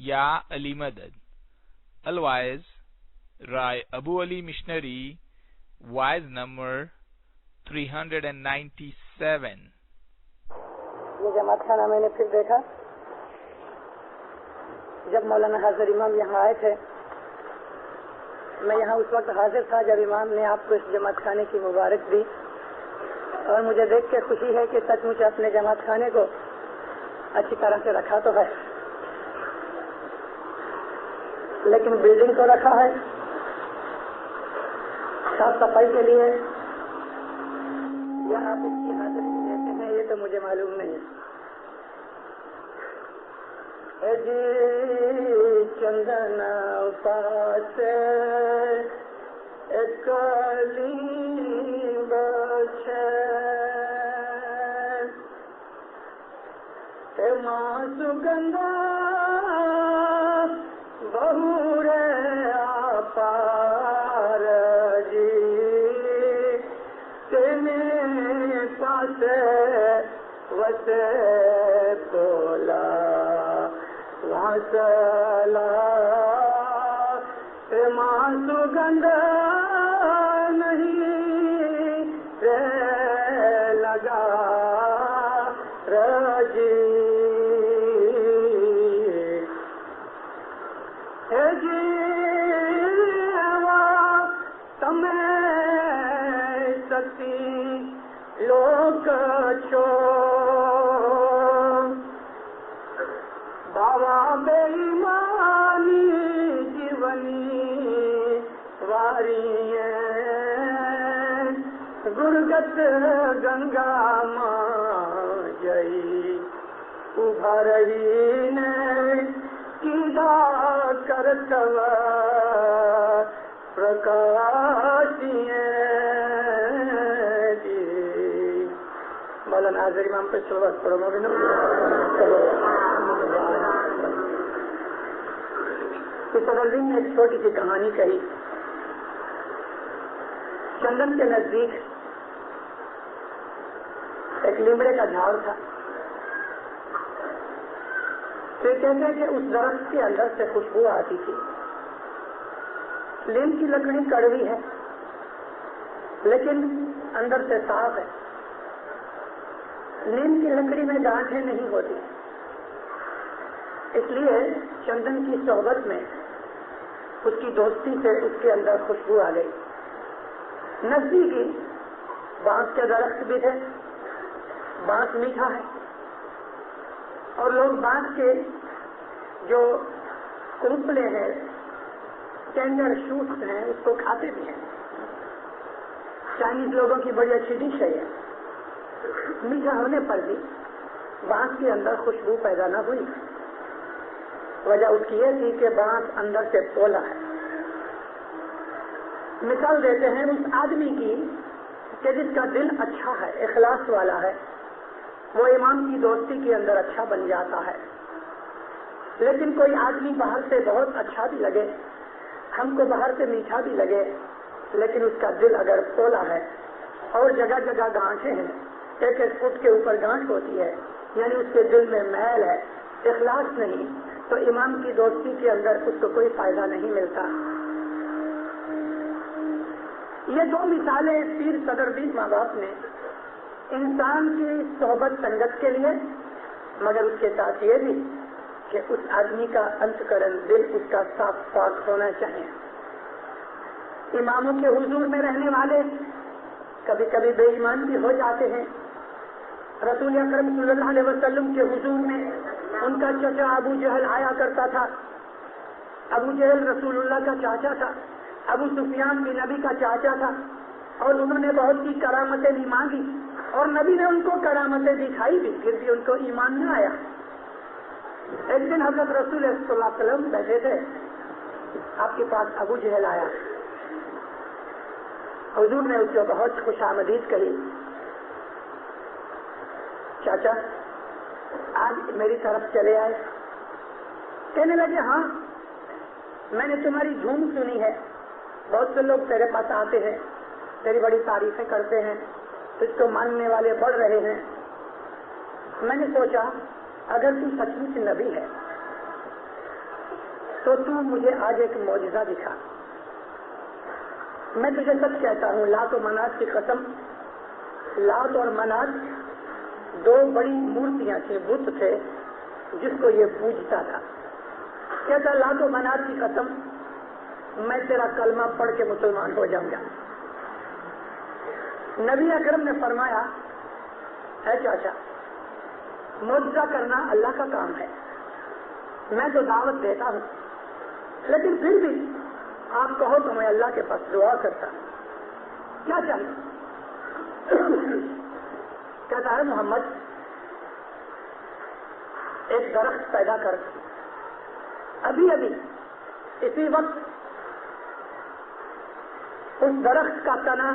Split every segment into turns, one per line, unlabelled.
یا علی مدد. Otherwise, write Abu Ali Missionary, wise number 397.
یہ جماعت خانہ میں نے پھر دیکھا. جب مولانا حاضر امام یہاں آئے تھے، میں یہاں اس وقت حاضر تھا جب امام نے آپ کو اس جماعت خانے کی مبارک دی، اور مجھے دیکھ کے خوشی ہے کہ سچ مچ اپنے جماعت خانے کو اچھی طرح سے رکھا تو ہے، لیکن بلڈنگ کو رکھا ہے صاف صفائی کے لیے یا آپ اس کی حاضری دیتے ہیں یہ تو مجھے معلوم نہیں ہے. جی چندن پاس کالی بچے ماں سگندھا بہورے پار جی تینے پاس وسے بولا واسلا ماں سگندھ نہیں رے لگا رجی لوک چھو بابا بے ایمانی جیونی واری گرگت گنگا ماں جئی ابھرئی نے کیدا کرتو پرکاشیے. مولانا حاضر امام پہ صلوات پڑھو. الدین نے ایک چھوٹی سی کہانی کہی. چندن کے نزدیک ایک لیمڑے کا جھاڑ تھا. تو یہ کہتے ہیں کہ اس درخت کے اندر سے خوشبو آتی تھی. لیم کی لکڑی کڑوی ہے لیکن اندر سے صاف ہے. نیم کی لکڑی میں گانٹھیں نہیں ہوتی، اس لیے چندن کی صحبت میں اس کی دوستی سے اس کے اندر خوشبو آ گئی. نزدیکی بانس کے درخت بھی تھے. بانس میٹھا ہے اور لوگ بانس کے جو کنپلے ہیں، ٹینڈر شوٹس ہیں، اس کو کھاتے بھی ہیں. چائنیز لوگوں کی بڑی اچھی ڈش ہے یہ. میٹھا ہونے پر بھی بانس کے اندر خوشبو پیدا نہ ہوئی. وجہ اس کی یہ تھی کہ بانس اندر سے پولا ہے. مثال دیتے ہیں اس آدمی کی کہ جس کا دل اچھا ہے، اخلاص والا ہے، وہ امام کی دوستی کے اندر اچھا بن جاتا ہے. لیکن کوئی آدمی باہر سے بہت اچھا بھی لگے، ہم کو باہر سے میٹھا بھی لگے، لیکن اس کا دل اگر پولا ہے اور جگہ جگہ گانٹھیں ہیں، ایک ایک فٹ کے اوپر گانٹھ ہوتی ہے، یعنی اس کے دل میں میل ہے، اخلاص نہیں، تو امام کی دوستی کے اندر اس کو کوئی فائدہ نہیں ملتا. یہ دو مثالیں پیر صدر بھی ماں باپ نے انسان کی صحبت سنگت کے لیے، مگر اس کے ساتھ یہ بھی کہ اس آدمی کا انتکرن دل اس کا صاف پاک ہونا چاہیے. اماموں کے حضور میں رہنے والے کبھی کبھی بے ایمان بھی ہو جاتے ہیں. رسول اکرم صلی اللہ علیہ وسلم کے حضور میں ان کا چچا ابو جہل آیا کرتا تھا. ابو جہل رسول اللہ کا چاچا تھا، ابو سفیان بھی نبی کا چاچا تھا، اور انہوں نے بہت سی کرامتیں بھی مانگی اور نبی نے ان کو کرامتیں دکھائی بھی، پھر بھی ان کو ایمان نہ آیا. ایک دن حضرت رسول صلی اللہ علیہ وسلم بیٹھے تھے، آپ کے پاس ابو جہل آیا. حضور نے اس کو بہت خوش آمدید کہی. چاچا آج میری طرف چلے آئے. کہنے لگے ہاں میں نے تمہاری دھوم سنی ہے، بہت سے لوگ تیرے پاس آتے ہیں، تیری بڑی تعریفیں کرتے ہیں، اس کو ماننے والے بڑھ رہے ہیں. میں نے سوچا اگر تو سچ مچ نبی ہے تو تو مجھے آج ایک معجزہ دکھا. میں تجھے سچ کہتا ہوں، لات و منات کی قسم، لات اور منات دو بڑی مورتیاں تھیں، بت تھے جس کو یہ پوجتا تھا. کہتا لات و منات کی قسم میں تیرا کلمہ پڑھ کے مسلمان ہو جاؤں گا. نبی اکرم نے فرمایا اے چاچا، معجزہ کرنا اللہ کا کام ہے، میں تو دعوت دیتا ہوں، لیکن پھر بھی آپ کہو تو میں اللہ کے پاس دعا کرتا ہوں. کیا چاہیے؟ کہتا ہے محمد ایک درخت پیدا کر، ابھی ابھی اسی وقت اس درخت کا تنا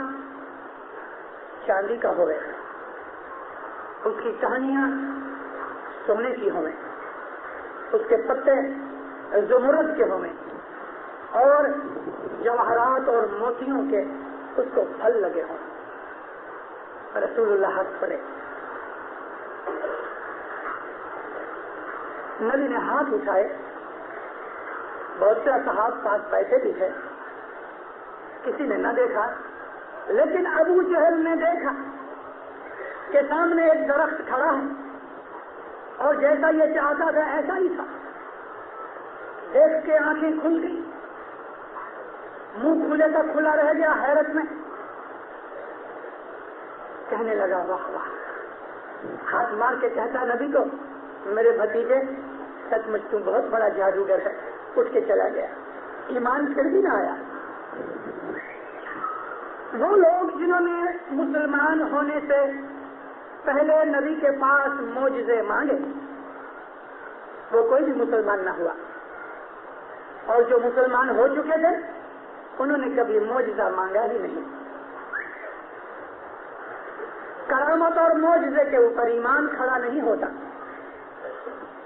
چاندی کا ہوئے، اس کی ٹہنیاں سونے کی ہوئیں، اس کے پتے زمرد کے ہوئیں، اور جواہرات اور موتیوں کے اس کو پھل لگے ہوں. رسول اللہ ہاتھ پڑے، نبی نے ہاتھ اٹھائے، بہت سے اصحاب پاس بیٹھے بھی تھے، کسی نے نہ دیکھا، لیکن ابو جہل نے دیکھا کہ سامنے ایک درخت کھڑا ہے اور جیسا یہ چاہتا تھا ایسا ہی تھا. دیکھ کے آنکھیں کھل گئی، منہ کھلے کا کھلا رہ گیا حیرت میں. کہنے لگا واہ واہ، ہاتھ مار کے کہتا نبی کو میرے بھتیجے سچ مچ تم بہت بڑا جادوگر ہے. اٹھ کے چلا گیا، ایمان پھر بھی نہ آیا. وہ لوگ جنہوں نے مسلمان ہونے سے پہلے نبی کے پاس معجزے مانگے وہ کوئی بھی مسلمان نہ ہوا، اور جو مسلمان ہو چکے تھے انہوں نے کبھی معجزہ مانگا ہی نہیں. کرامت اور معجزے کے اوپر ایمان کھڑا نہیں ہوتا.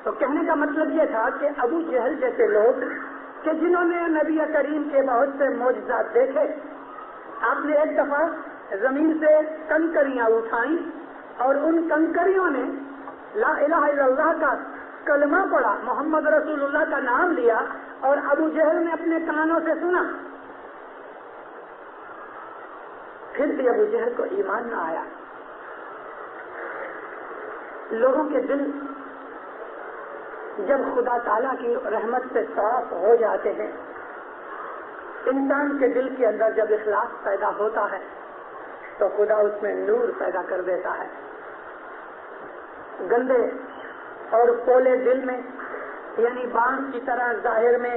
تو کہنے کا مطلب یہ تھا کہ ابو جہل جیسے لوگ کہ جنہوں نے نبی کریم کے بہت سے معجزات دیکھے، آپ نے ایک دفعہ زمین سے کنکریاں اٹھائیں اور ان کنکریوں نے لا الہ الا اللہ کا کلمہ پڑھا، محمد رسول اللہ کا نام لیا، اور ابو جہل نے اپنے کانوں سے سنا. پھر بھی ابو جہل کو ایمان نہ آیا. لوگوں کے دل جب خدا تعالیٰ کی رحمت سے صاف ہو جاتے ہیں، انسان کے دل کے اندر جب اخلاص پیدا ہوتا ہے تو خدا اس میں نور پیدا کر دیتا ہے. گندے اور پولے دل میں، یعنی بانس کی طرح ظاہر میں،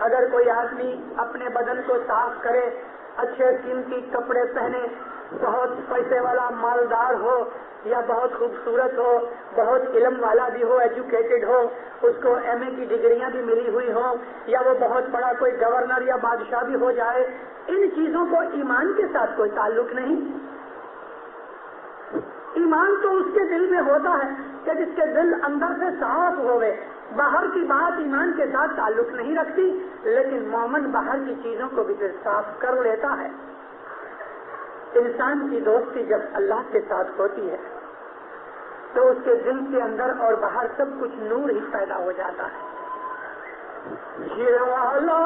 اگر کوئی آدمی اپنے بدن کو صاف کرے، اچھے قیمتی کپڑے پہنے، بہت پیسے والا مالدار ہو یا بہت خوبصورت ہو، بہت علم والا بھی ہو، ایجوکیٹڈ ہو، اس کو ایم اے کی ڈگریاں بھی ملی ہوئی ہوں، یا وہ بہت بڑا کوئی گورنر یا بادشاہ بھی ہو جائے، ان چیزوں کو ایمان کے ساتھ کوئی تعلق نہیں. ایمان تو اس کے دل میں ہوتا ہے کہ جس کے دل اندر سے صاف ہوئے. باہر کی بات ایمان کے ساتھ تعلق نہیں رکھتی، لیکن مومن باہر کی چیزوں کو بھی صاف کر لیتا ہے. انسان کی دوستی جب اللہ کے ساتھ ہوتی ہے تو اس کے دل کے اندر اور باہر سب کچھ نور ہی پیدا ہو جاتا ہے. والا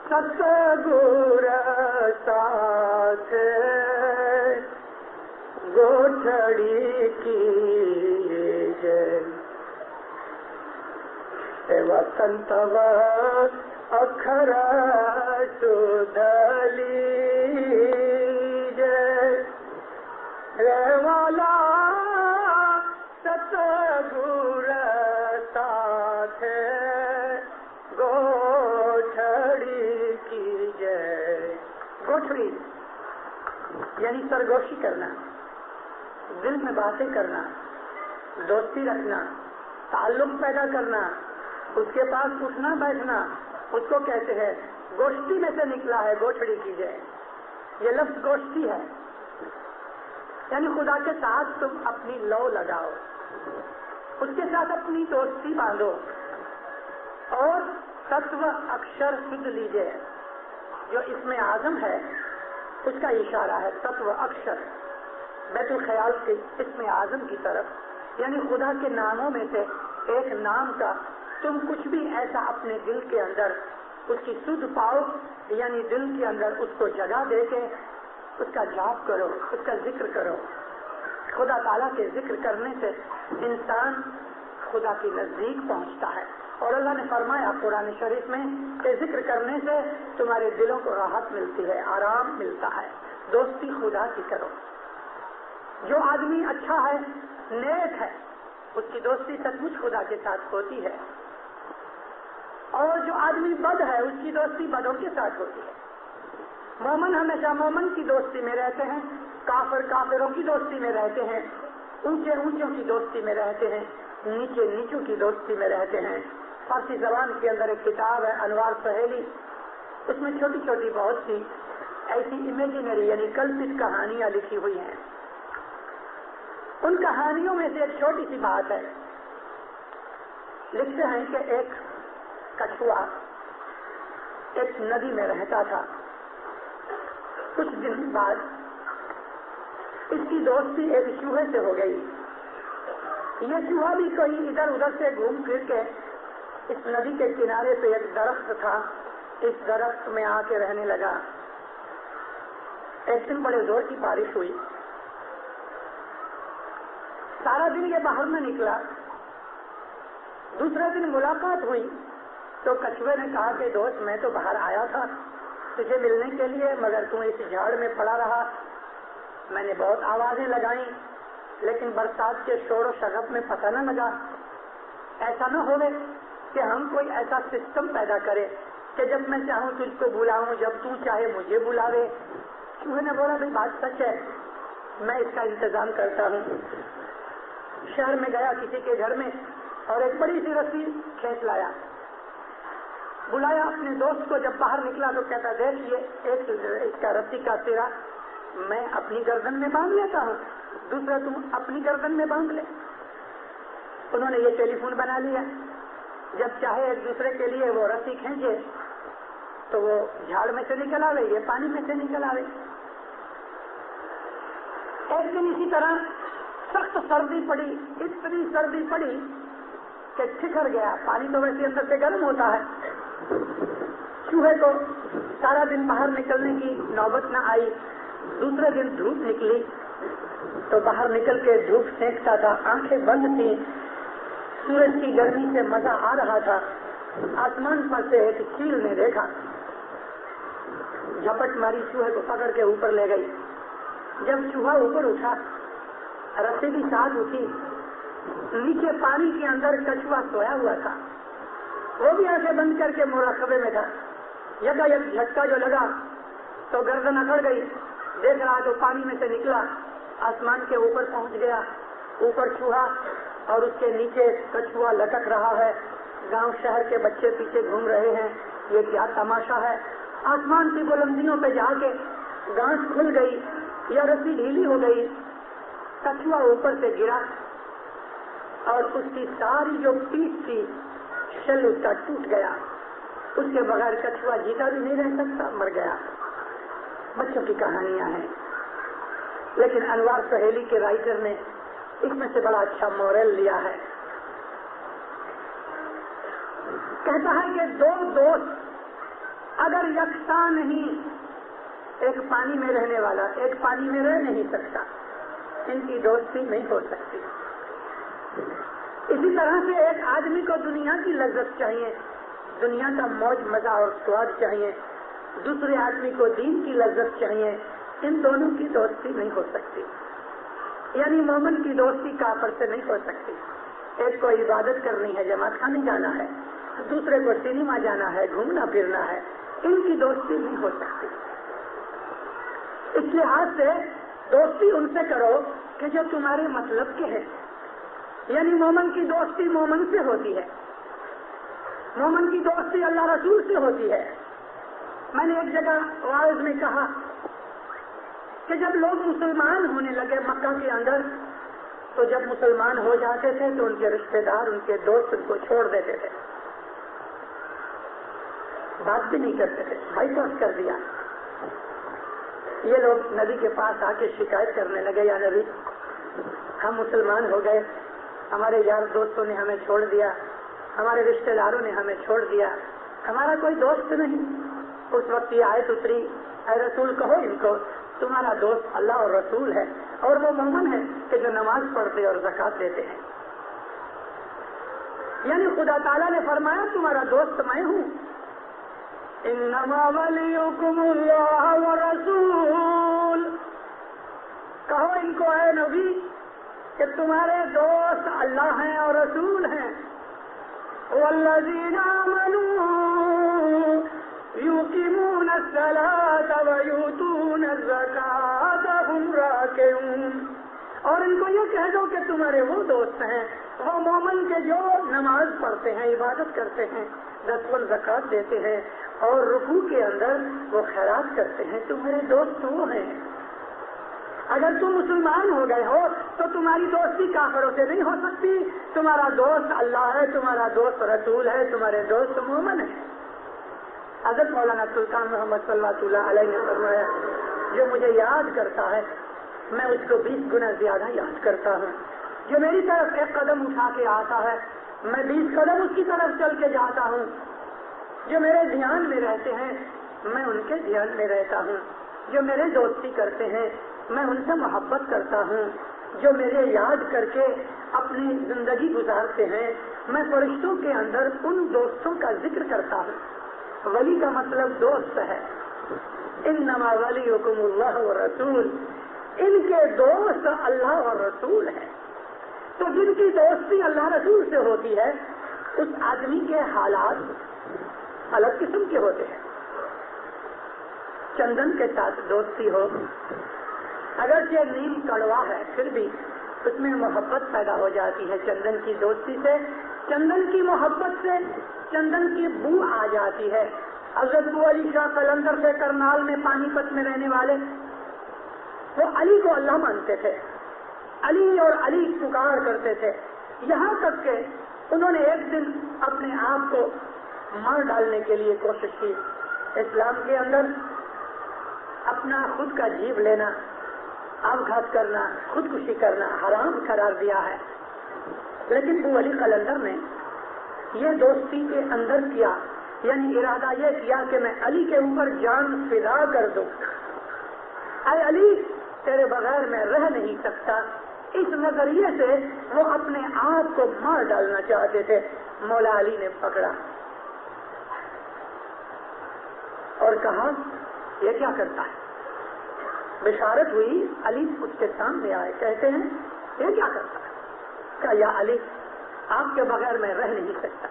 ستگور ساتھ گوٹھڑی کی جے وسنت اکھر سدھلی جے والا ستگور ساتھ گوٹھڑی کی جے. گوٹھڑی یعنی سرگوشی کرنا، دل میں باتیں کرنا، دوستی رکھنا، تعلق پیدا کرنا، اس کے پاس اٹھنا بیٹھنا، اس کو کہتے ہیں. گوشتی میں سے نکلا ہے گوٹھڑی کی جائے. یہ لفظ گوشتی ہے، یعنی خدا کے ساتھ تم اپنی لو لگاؤ، اس کے ساتھ اپنی دوستی باندھو، اور تتو اکشر سدھ لیجیے. جو اس میں اعظم ہے اس کا اشارہ ہے تتو اکشر، بیت الخیال کے اس میں اعظم کی طرف، یعنی خدا کے ناموں میں سے ایک نام کا تم کچھ بھی ایسا اپنے دل کے اندر اس کی سدھ پاؤ، یعنی دل کے اندر اس کو جگہ دے کے اس کا جاپ کرو، اس کا ذکر کرو. خدا تعالیٰ کے ذکر کرنے سے انسان خدا کے نزدیک پہنچتا ہے. اور اللہ نے فرمایا قرآن شریف میں کہ ذکر کرنے سے تمہارے دلوں کو راحت ملتی ہے، آرام ملتا ہے. دوستی خدا کی کرو. جو آدمی اچھا ہے، نیک ہے، اس کی دوستی سچ مچ خدا کے ساتھ ہوتی ہے. اور جو آدمی بد ہے اس کی دوستی بدوں کے ساتھ ہوتی ہے. مومن ہمیشہ مومن کی دوستی میں رہتے ہیں، کافر کافروں کی دوستی میں رہتے ہیں، اونچے اونچوں کی دوستی میں رہتے ہیں، نیچے نیچوں کی دوستی میں رہتے ہیں. فارسی زبان کے اندر ایک کتاب ہے انوار سہیلی، اس میں چھوٹی چھوٹی بہت سی ایسی امیجنری یعنی کلپت کہانیاں لکھی ہوئی ہیں. ان کہانیوں میں سے ایک چھوٹی سی بات ہے. لکھتے ہیں کہ ایک کچھوا ایک ندی میں رہتا تھا. کچھ دن بعد اس کی دوستی ایک چوہے سے ہو گئی. یہ چوہا بھی کہیں ادھر ادھر سے گھوم پھر کے اس ندی کے کنارے پہ ایک درخت تھا، اس درخت میں آ کے رہنے لگا. ایک دن بڑے زور کی بارش ہوئی. سارا دن یہ باہر نہ نکلا. دوسرے دن ملاقات ہوئی تو کچھوے نے کہا کہ دوست میں تو باہر آیا تھا تجھے ملنے کے لیے، مگر تم اس جھاڑ میں پڑا رہا. میں نے بہت آوازیں لگائیں لیکن برسات کے شور و شغب میں پتہ نہ لگا. ایسا نہ ہوئے کہ ہم کوئی ایسا سسٹم پیدا کرے کہ جب میں چاہوں تجھ کو بلاؤں، جب تو چاہے مجھے بلاوے. چوہے نے بولا بھائی بات سچ ہے، میں اس کا انتظام کرتا ہوں. شہر میں گیا کسی کے گھر میں اور ایک بڑی سی رسی کھینچ لایا. بلایا اپنے دوست کو. جب باہر نکلا تو کہتا دیکھ یہ ایک اس کا رسی کا سرا میں اپنی گردن میں باندھ لیتا ہوں، دوسرا تم اپنی گردن میں باندھ لے. انہوں نے یہ ٹیلی فون بنا لیا. جب چاہے ایک دوسرے کے لیے وہ رسی کھینچے تو وہ جھاڑ میں سے نکل آوے، یہ پانی میں سے نکل آوے. ایک دن اسی طرح سخت سردی پڑی، اتنی سردی پڑی کہ ٹھکر گیا. پانی تو ویسے اندر سے گرم ہوتا ہے. چوہے کو سارا دن باہر نکلنے کی نوبت نہ آئی. دوسرے دن دھوپ نکلی تو باہر نکل کے دھوپ سینکتا تھا، آنکھیں بند تھی، سورج کی گرمی سے مزہ آ رہا تھا. آسمان پر سے ایک چیل نے دیکھا، جھپٹ ماری، چوہے کو پکڑ کے اوپر لے گئی. جب چوہا اوپر اٹھا رسی بھی ساتھ اٹھی. نیچے پانی کے اندر کچھوا سویا ہوا تھا، وہ بھی آنکھیں بند کر کے مراقبے میں تھا. یکایک جھٹکا جو لگا تو گردن اکڑ گئی. دیکھ رہا تو پانی میں سے نکلا، آسمان کے اوپر پہنچ گیا. اوپر چوہا اور اس کے نیچے کچھوا لٹک رہا ہے. گاؤں شہر کے بچے پیچھے گھوم رہے ہیں. یہ کیا تماشا ہے؟ آسمان کی بلندیوں پہ جا کے گھاس کھل گئی یا رسی ڈھیلی ہو گئی. کچھوا اوپر سے گرا اور اس کی ساری جو پیٹھ تھی شل اس کا ٹوٹ گیا. اس کے بغیر کچھوا جیتا بھی نہیں رہ سکتا، مر گیا. بچوں کی کہانیاں ہیں، لیکن انوار سہیلی کے رائٹر نے اس میں سے بڑا اچھا مورل لیا ہے. کہتا ہے کہ دو دوست اگر یکساں نہیں، ایک پانی میں رہنے والا ایک پانی میں رہ نہیں سکتا، ان کی دوستی نہیں ہو سکتی. اسی طرح سے ایک آدمی کو دنیا کی لذت چاہیے، دنیا کا موج مزہ اور سواد چاہیے، دوسرے آدمی کو دین کی لذت چاہیے. ان دونوں کی دوستی نہیں ہو سکتی. یعنی مومن کی دوستی کافر سے نہیں ہو سکتی. ایک کو عبادت کرنی ہے، جماعت خانے جانا ہے، دوسرے کو سنیما جانا ہے، گھومنا پھرنا ہے. ان کی دوستی نہیں ہو سکتی. اس لحاظ سے دوستی ان سے کرو کہ جو تمہارے مطلب کے ہیں. یعنی مومن کی دوستی مومن سے ہوتی ہے، مومن کی دوستی اللہ رسول سے ہوتی ہے. میں نے ایک جگہ واعظ میں کہا کہ جب لوگ مسلمان ہونے لگے مکہ کے اندر، تو جب مسلمان ہو جاتے تھے تو ان کے رشتہ دار، ان کے دوست ان کو چھوڑ دیتے تھے، بات بھی نہیں کرتے تھے، بائی کاٹ کر دیا. یہ لوگ نبی کے پاس آ کے شکایت کرنے لگے، یا نبی ہم مسلمان ہو گئے، ہمارے یار دوستوں نے ہمیں چھوڑ دیا، ہمارے رشتہ داروں نے ہمیں چھوڑ دیا, ہمارا کوئی دوست نہیں. اس وقت یہ آیت اتری, اے رسول کہو ان کو تمہارا دوست اللہ اور رسول ہے, اور وہ مومن ہے کہ جو نماز پڑھتے اور زکات دیتے ہیں. یعنی خدا تعالیٰ نے فرمایا تمہارا دوست میں ہوں. انما ولیکم اللہ ورسول, کہو ان کو اے نبی کہ تمہارے دوست اللہ ہیں اور رسول ہیں. والذین آمنوا یقیمون الصلاۃ ویؤتون الزکاۃ وهم راکعون, اور ان کو یہ کہہ دو کہ تمہارے وہ دوست ہیں وہ مومن کے جو نماز پڑھتے ہیں, عبادت کرتے ہیں, 10 زکات دیتے ہیں, اور رکوع کے اندر وہ خیرات کرتے ہیں. تمہارے دوست وہ ہیں. اگر تم مسلمان ہو گئے ہو تو تمہاری دوستی کافروں سے نہیں ہو سکتی. تمہارا دوست اللہ ہے, تمہارا دوست رسول ہے, تمہارے دوست مومن ہے. حضرت مولانا سلطان محمد صلی اللہ علیہ نے فرمایا جو مجھے یاد کرتا ہے میں اس کو 20 گنا زیادہ یاد کرتا ہوں. جو میری طرف ایک قدم اٹھا کے آتا ہے میں 20 قدم اس کی طرف چل کے جاتا ہوں. جو میرے دھیان میں رہتے ہیں میں ان کے دھیان میں رہتا ہوں. جو میرے دوستی کرتے ہیں میں ان سے محبت کرتا ہوں. جو میرے یاد کر کے اپنی زندگی گزارتے ہیں میں فرشتوں کے اندر ان دوستوں کا ذکر کرتا ہوں. ولی کا مطلب دوست ہے. انما ولیکم اللہ والرسول, ان کے دوست اللہ اور رسول ہیں. تو جن کی دوستی اللہ رسول سے ہوتی ہے اس آدمی کے حالات الگ قسم کے ہوتے ہیں. چندن کے ساتھ دوستی ہو, اگرچہ نیم کڑوا ہے پھر بھی اس میں محبت پیدا ہو جاتی ہے. چندن کی دوستی سے, چندن کی محبت سے چندن کی بو آ جاتی ہے. حضرت ابو علی شاہ قلندر سے کرنال میں پانی پت میں رہنے والے, وہ علی کو اللہ مانتے تھے, علی اور علی پکار کرتے تھے. یہاں تک کہ انہوں نے ایک دن اپنے آپ کو مار ڈالنے کے لیے کوشش کی. اسلام کے اندر اپنا خود کا جیو لینا, آبگھات کرنا, خودکشی کرنا حرام قرار دیا ہے. لیکن ابو علی قلندر نے یہ دوستی کے اندر کیا, یعنی ارادہ یہ کیا کہ میں علی کے اوپر جان فدا کر دوں. اے علی تیرے بغیر میں رہ نہیں سکتا. اس نظریے سے وہ اپنے آپ کو مار ڈالنا چاہتے تھے. مولا علی نے پکڑا اور کہا یہ کیا کرتا ہے. بشارت ہوئی, علی اس کے سامنے آئے, کہتے ہیں یہ کیا کرتا ہے. کہا یا علی آپ کے بغیر میں رہ نہیں سکتا.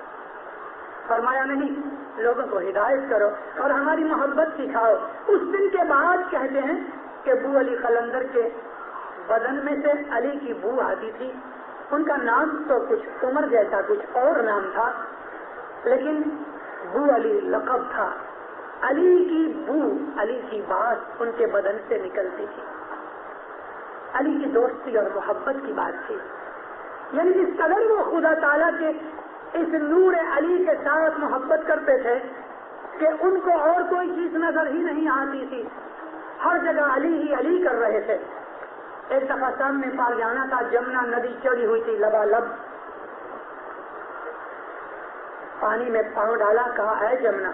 فرمایا نہیں, لوگوں کو ہدایت کرو اور ہماری محبت سکھاؤ. اس دن کے بعد کہتے ہیں کہ ابو علی قلندر کے بدن میں سے علی کی بو آتی تھی. ان کا نام تو کچھ عمر جیسا کچھ اور نام تھا, لیکن بو علی لقب تھا. علی کی بو, علی کی بات ان کے بدن سے نکلتی تھی. علی کی دوستی اور محبت کی بات تھی. یعنی جس قدر وہ خدا تعالیٰ کے اس نور علی کے ساتھ محبت کرتے تھے کہ ان کو اور کوئی چیز نظر ہی نہیں آتی تھی. ہر جگہ علی ہی علی کر رہے تھے. ایک دفعہ سامنے پار جانا تھا, جمنا ندی چڑھی ہوئی تھی لبالب. پانی میں پاؤں ڈالا, کہا اے جمنا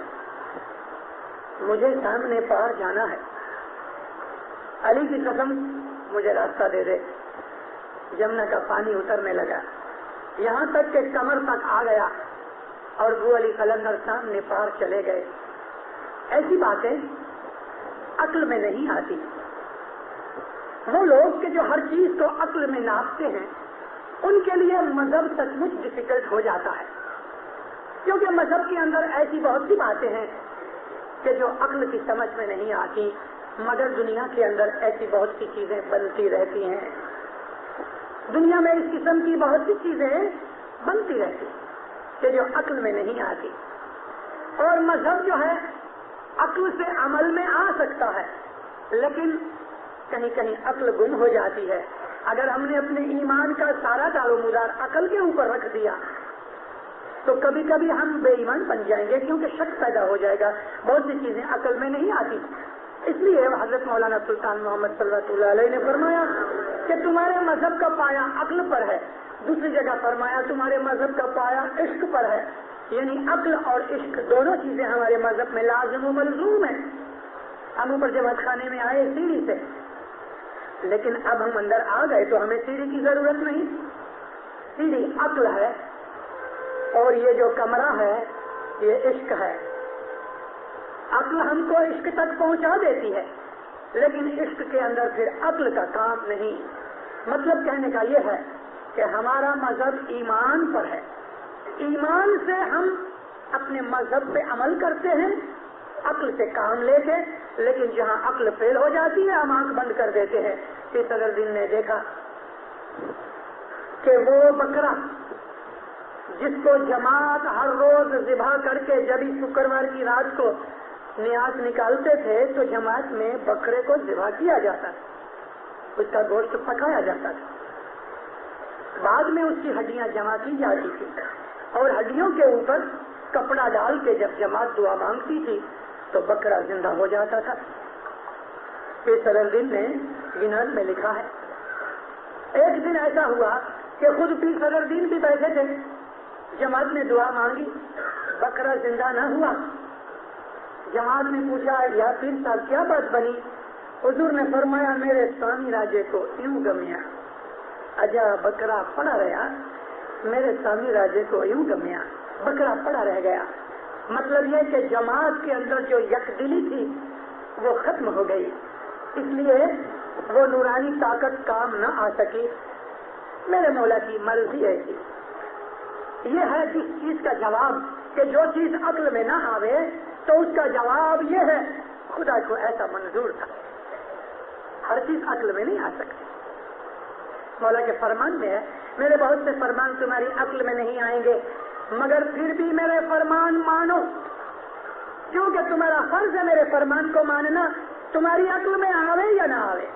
مجھے سامنے پار جانا ہے, علی کی قسم مجھے راستہ دے دے. جمنا کا پانی اترنے لگا, یہاں تک کہ کمر تک آ گیا اور ابو علی قلندر سامنے پار چلے گئے. ایسی باتیں عقل میں نہیں آتی. وہ لوگ کہ جو ہر چیز کو عقل میں ناپتے ہیں ان کے لیے مذہب سچ مچ ڈیفیکلٹ ہو جاتا ہے, کیونکہ مذہب کے اندر ایسی بہت سی باتیں ہیں کہ جو عقل کی سمجھ میں نہیں آتی, مگر دنیا کے اندر ایسی بہت سی چیزیں بنتی رہتی ہیں. دنیا میں اس قسم کی بہت سی چیزیں بنتی رہتی کہ جو عقل میں نہیں آتی. اور مذہب جو ہے عقل سے عمل میں آ سکتا ہے, لیکن کہیں کہیں عقل گم ہو جاتی ہے. اگر ہم نے اپنے ایمان کا سارا دار و مدار عقل کے اوپر رکھ دیا تو کبھی کبھی ہم بے ایمان بن جائیں گے, کیونکہ شک پیدا ہو جائے گا. بہت سی چیزیں عقل میں نہیں آتی. اس لیے حضرت مولانا سلطان محمد صلی اللہ علیہ نے فرمایا کہ تمہارے مذہب کا پایا عقل پر ہے دوسری جگہ فرمایا تمہارے مذہب کا پایا عشق پر ہے، یعنی عقل اور عشق دونوں چیزیں ہمارے مذہب میں لازم و ملزوم ہیں. ہم اوپر جماعت خانے میں آئے سیڑھی سے، لیکن اب ہم اندر آ گئے تو ہمیں سیڑھی کی ضرورت نہیں. سیڑھی عقل ہے اور یہ جو کمرہ ہے یہ عشق ہے. عقل ہم کو عشق تک پہنچا دیتی ہے، لیکن عشق کے اندر پھر عقل کا کام نہیں. مطلب کہنے کا یہ ہے کہ ہمارا مذہب ایمان پر ہے. ایمان سے ہم اپنے مذہب پہ عمل کرتے ہیں عقل سے کام لے کے، لیکن جہاں عقل فیل ہو جاتی ہے ہم آنکھ بند کر دیتے ہیں. کہ صدر دین نے دیکھا کہ وہ بکرا جس کو جماعت ہر روز ذبح کر کے جب ہی شکروار کی رات کو نیاز نکالتے تھے تو جماعت میں بکرے کو ذبح کیا جاتا تھا، اس کا گوشت پکایا جاتا تھا. بعد میں اس کی ہڈیاں جمع کی جاتی تھی اور ہڈیوں کے اوپر کپڑا ڈال کے جب جماعت دعا مانگتی تھی تو بکرا زندہ ہو جاتا تھا. پھر صدر دین نے گنان میں لکھا ہے ایک دن ایسا ہوا کہ خود پیر صدر دین بھی بیٹھے تھے، جماعت نے دعا مانگی، بکرا زندہ نہ ہوا. جماعت نے پوچھا یا پیر صاحب کیا بات بنی؟ حضور نے فرمایا میرے سوامی راجے کو یوں گمیا. اجا بکرا پڑا رہا، میرے سوامی راجے کو یوں گمیا، بکرا پڑا رہ گیا. مطلب یہ کہ جماعت کے اندر جو یک دلی تھی وہ ختم ہو گئی، اس لیے وہ نورانی طاقت کام نہ آ سکی. میرے مولا کی مرضی ایسی. یہ ہے جس چیز کا جواب کہ جو چیز عقل میں نہ آوے تو اس کا جواب یہ ہے خدا کو ایسا منظور تھا. ہر چیز عقل میں نہیں آ سکتی. مولا کے فرمان میں ہے میرے بہت سے فرمان تمہاری عقل میں نہیں آئیں گے مگر پھر بھی میرے فرمان مانو، کیونکہ تمہارا فرض ہے میرے فرمان کو ماننا، تمہاری عقل میں آوے یا نہ آوے.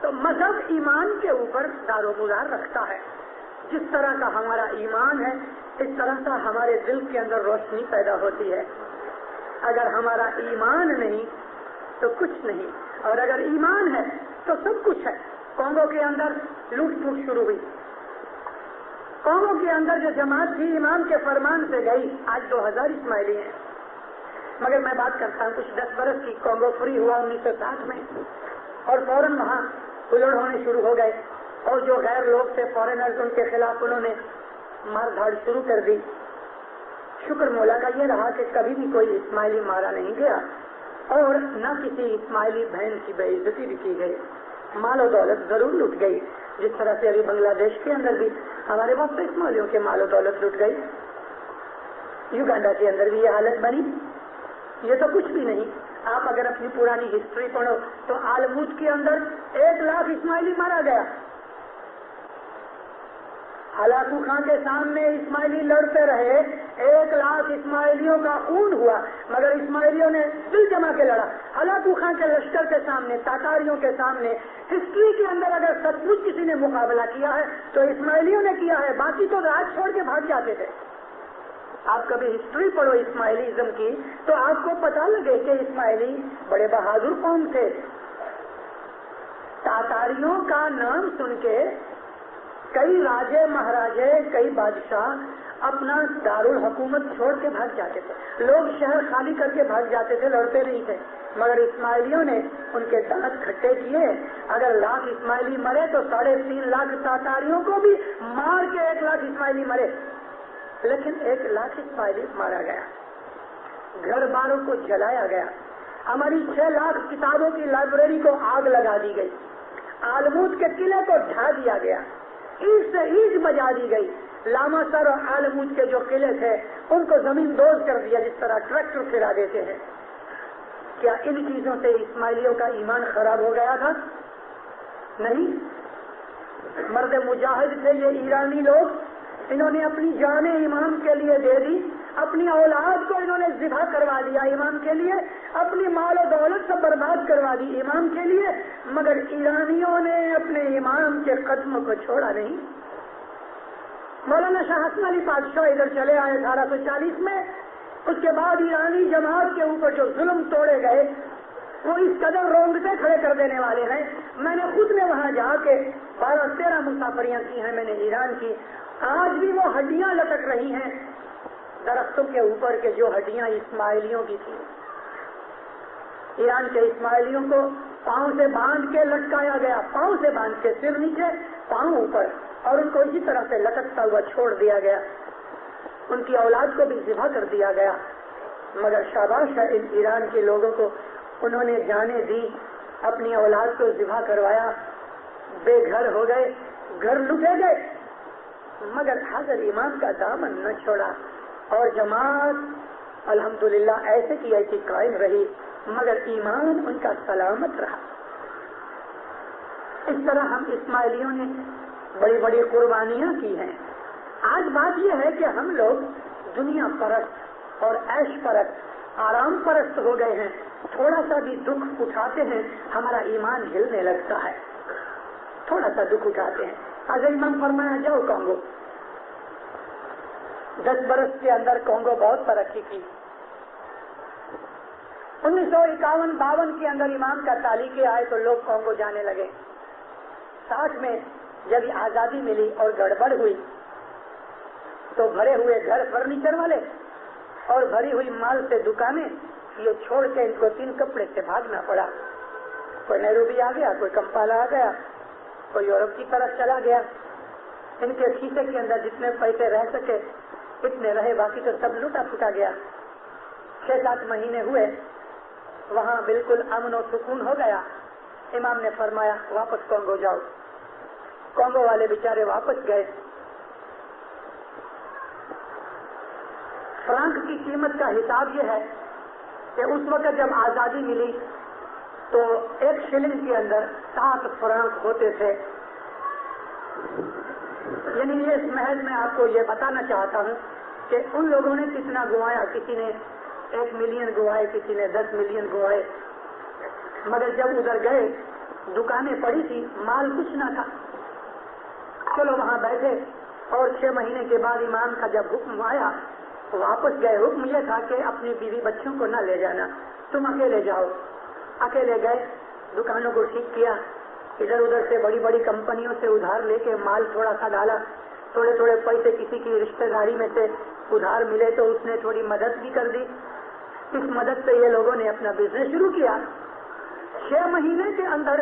تو مذہب ایمان کے اوپر دار و مدار رکھتا ہے. جس طرح کا ہمارا ایمان ہے اس طرح کا ہمارے دل کے اندر روشنی پیدا ہوتی ہے. اگر ہمارا ایمان نہیں تو کچھ نہیں، اور اگر ایمان ہے تو سب کچھ ہے. کونگو کے اندر لوٹ پھوٹ شروع ہوئی. کونگو کے اندر جو جماعت تھی امام کے فرمان سے گئی، آج 2000 اسماعیلی ہیں. مگر میں بات کرتا ہوں کچھ 10 برس کی. کونگو فری ہوا 1960 میں اور فوراً وہاں الڑ ہونے شروع ہو گئے اور جو غیر لوگ تھے فورینرز ان کے خلاف انہوں نے مار دھاڑ شروع کر دی. شکر مولا کا یہ رہا کہ کبھی بھی کوئی اسماعیلی مارا نہیں گیا اور نہ کسی اسماعیلی بہن کی بے عزتی بھی کی گئی. مال و دولت ضرور لٹ گئی، جس طرح سے ابھی بنگلہ دیش کے اندر بھی ہمارے وقت اسماعیلیوں کے مال و دولت لٹ گئی. یوگانڈا کے اندر بھی یہ حالت بنی. یہ تو کچھ بھی نہیں. آپ اگر اپنی پرانی ہسٹری پڑھو تو آلموت کے اندر 1 لاکھ اسماعیلی مارا گیا. ہلاکو خان کے سامنے اسماعیلی لڑتے رہے، 1 لاکھ اسماعیلیوں کا خون ہوا مگر اسماعیلیوں نے دل جما کے لڑا. ہلاکو خان کے لشکر کے سامنے، تاتاریوں کے سامنے ہسٹری کے اندر اگر سچ مچ کسی نے مقابلہ کیا ہے تو اسماعیلیوں نے کیا ہے. باقی تو راج چھوڑ کے بھاگ جاتے تھے. آپ کبھی ہسٹری پڑھو اسماعیلیزم کی تو آپ کو پتا لگے کہ اسماعیلی بڑے بہادر قوم تھے. تاتاریوں کا نام سن کے کئی راجے مہاراجے، کئی بادشاہ اپنا دارالحکومت چھوڑ کے بھاگ جاتے تھے. لوگ شہر خالی کر کے بھاگ جاتے تھے، لڑتے نہیں تھے. مگر اسماعیلیوں نے ان کے دانت کھٹے کیے. اگر 1 لاکھ اسماعیلی مرے تو 3.5 لاکھ تاتاریوں کو بھی مار کے 1 لاکھ اسماعیلی مرے. لیکن 1 لاکھ اسماعیلی مارا گیا، گھر باروں کو جلایا گیا. ہماری 6 لاکھ کتابوں کی لائبریری کو آگ لگا دی گئی. آلموت کے قلعے کو ڈھا دیا گیا، اینٹ سے اینٹ بجا دی گئی. لاما سر اور آلموت کے جو قلعے تھے ان کو زمین دوز کر دیا جس طرح ٹریکٹر پھرا دیتے ہیں. کیا ان چیزوں سے اسماعیلیوں کا ایمان خراب ہو گیا تھا؟ نہیں. مرد مجاہد تھے یہ ایرانی لوگ، انہوں نے اپنی جان امام کے لیے دے دی، اپنی اولاد کو انہوں نے ذبح کروا دیا امام کے لیے، اپنی مال و دولت سے برباد کروا دی امام کے لیے. مگر ایرانیوں نے اپنے امام کے قدموں کو چھوڑا نہیں. مولانا شاہ حسن علی بادشاہ ادھر چلے آئے 1840 میں. اس کے بعد ایرانی جماعت کے اوپر جو ظلم توڑے گئے وہ اس قدر رونگٹے کھڑے کر دینے والے ہیں. میں نے خود نے وہاں جا کے 12-13 مسافریاں کی ہیں میں نے ایران کی. آج بھی وہ ہڈیاں لٹک رہی ہیں درختوں کے اوپر کے جو ہڈیاں اسماعیلیوں کی تھی. ایران کے اسماعیلیوں کو پاؤں سے باندھ کے لٹکایا گیا, پاؤں سے باندھ کے, سر نیچے پاؤں اوپر, اور ان کو اسی طرح سے لٹکتا ہوا چھوڑ دیا گیا. ان کی اولاد کو بھی ذبح کر دیا گیا. مگر شاباش ہے ان ایران کے لوگوں کو, انہوں نے جانیں دی, اپنی اولاد کو ذبح کروایا, بے گھر ہو گئے, گھر لوٹے گئے, مگر حضرت امام کا دامن نہ چھوڑا. اور جماعت الحمدللہ ایسے کی ایسی قائم رہی, مگر ایمان ان کا سلامت رہا. اس طرح ہم اسماعیلیوں نے بڑی بڑی قربانیاں کی ہیں. آج بات یہ ہے کہ ہم لوگ دنیا پرست اور عیش پرست, آرام پرست ہو گئے ہیں. تھوڑا سا بھی دکھ اٹھاتے ہیں ہمارا ایمان ہلنے لگتا ہے. تھوڑا سا دکھ اٹھاتے ہیں. حضرت امام فرمایا جاؤ کانگو. 10 برس کے اندر کانگو بہت ترقی کی. 1951-52 کے اندر امام کا تعلیقے آئے تو لوگ کانگو جانے لگے. 60 میں جب آزادی ملی اور گڑبڑ ہوئی تو بھرے ہوئے گھر فرنیچر والے اور بھری ہوئی مال سے دکانیں, یہ چھوڑ کے ان کو 3 کپڑے سے بھاگنا پڑا. کوئی نیروبی آ گیا, کوئی کمپالا آ گیا, کوئی یورپ کی طرف چلا گیا. ان کے کھیسے کے اندر جتنے پیسے رہ سکے اتنے رہے, باقی تو سب لوٹا پھوٹا گیا. 6-7 مہینے ہوئے, وہاں بالکل امن و سکون ہو گیا. امام نے فرمایا واپس کانگو جاؤ. کانگو والے بیچارے واپس گئے. فرانک کی قیمت کا حساب یہ ہے کہ اس وقت جب آزادی ملی تو 1 شلنگ کے اندر 7 فرانک ہوتے تھے. یعنی یہ اس محض میں آپ کو یہ بتانا چاہتا ہوں کہ ان لوگوں نے کتنا گوایا. کسی نے 1 ملین گوائے, کسی نے 10 ملین گوائے. مگر جب ادھر گئے دکانیں پڑی تھی, مال کچھ نہ تھا. چلو وہاں بیٹھے اور 6 مہینے کے بعد امام کا جب حکم آیا واپس گئے. حکم یہ تھا کہ اپنی بیوی بچوں کو نہ لے جانا, تم اکیلے جاؤ. اکیلے گئے, دکانوں کو ٹھیک کیا, ادھر ادھر سے بڑی بڑی کمپنیوں سے ادھار لے کے مال تھوڑا سا ڈالا. تھوڑے تھوڑے پیسے کسی کی رشتہ داری میں سے ادھار ملے تو اس نے تھوڑی مدد بھی کر دی. اس مدد سے یہ لوگوں نے اپنا بزنس شروع کیا. 6 مہینے کے اندر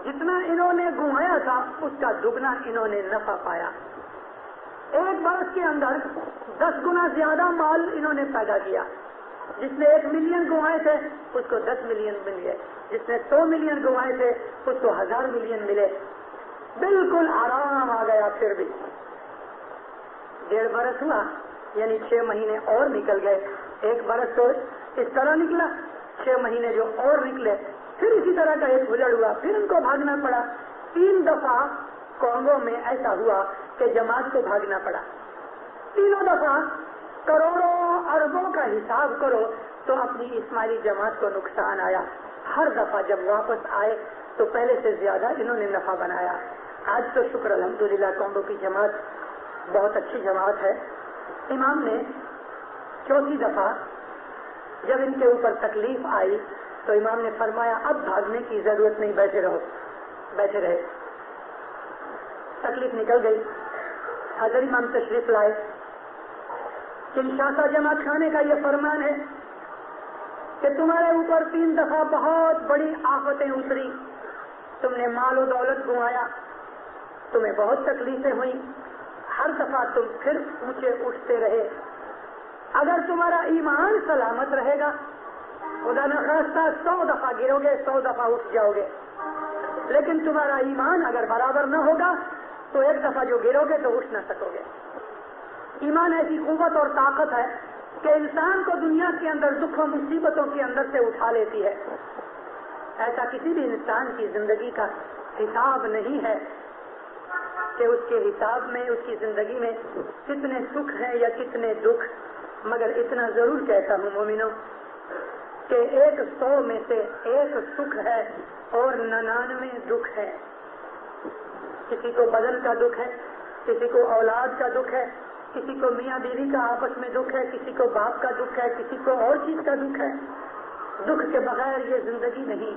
جتنا انہوں نے گنوایا تھا اس کا دگنا انہوں نے نفع پایا. 1 برس کے اندر 10 گنا زیادہ مال انہوں نے پیدا کیا. جس نے 1 ملین گنوائے تھے اس کو 10 ملین مل گئے. جس نے 100 ملین گنوائے تھے اس کو 1000 ملین ملے. بالکل آرام آ گیا. پھر بھی 1.5 برس ہوا, یعنی 6 مہینے اور نکل گئے. 1 برس تو اس طرح نکلا, 6 مہینے جو اور نکلے, پھر اسی طرح کا ایک بھجڑ ہوا, پھر ان کو بھاگنا پڑا. 3 دفعہ کانگو میں ایسا ہوا کہ جماعت کو بھاگنا پڑا. 3 دفعہ کروڑوں اربوں کا حساب کرو تو اپنی اسماعیلی جماعت کو نقصان آیا. ہر دفعہ جب واپس آئے تو پہلے سے زیادہ انہوں نے نفع بنایا. آج تو شکر الحمدللہ کانگو کی جماعت بہت اچھی جماعت ہے. امام نے 4تھی دفعہ جب ان کے اوپر تکلیف آئی تو امام نے فرمایا اب بھاگنے کی ضرورت نہیں, بیٹھے رہو. بیٹھے رہے, تکلیف نکل گئی. حضرت امام تشریف لائے. کنشاسا جماعت خانے کا یہ فرمان ہے کہ تمہارے اوپر 3 دفعہ بہت بڑی آفتیں اتری, تم نے مال و دولت گنوایا, تمہیں بہت تکلیفیں ہوئی, ہر دفعہ تم پھر اونچے اٹھتے رہے. اگر تمہارا ایمان سلامت رہے گا, خدا نخواستہ 100 دفعہ گرو گے, 100 دفعہ اٹھ جاؤ گے. لیکن تمہارا ایمان اگر برابر نہ ہوگا تو 1 دفعہ جو گرو گے تو اٹھ نہ سکو گے. ایمان ایسی قوت اور طاقت ہے کہ انسان کو دنیا کے اندر دکھ و مصیبتوں کے اندر سے اٹھا لیتی ہے. ایسا کسی بھی انسان کی زندگی کا حساب نہیں ہے کہ اس کے حساب میں, اس کی زندگی میں کتنے سکھ ہیں یا کتنے دکھ. مگر اتنا ضرور کہتا ہوں مومنوں کہ 100 میں سے 1 سکھ ہے اور 99 دکھ ہے. کسی کو بدن کا دکھ ہے, کسی کو اولاد کا دکھ ہے, کسی کو میاں بیوی کا آپس میں دکھ ہے, کسی کو باپ کا دکھ ہے, کسی کو اور چیز کا دکھ ہے. دکھ کے بغیر یہ زندگی نہیں.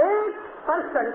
1%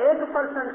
1%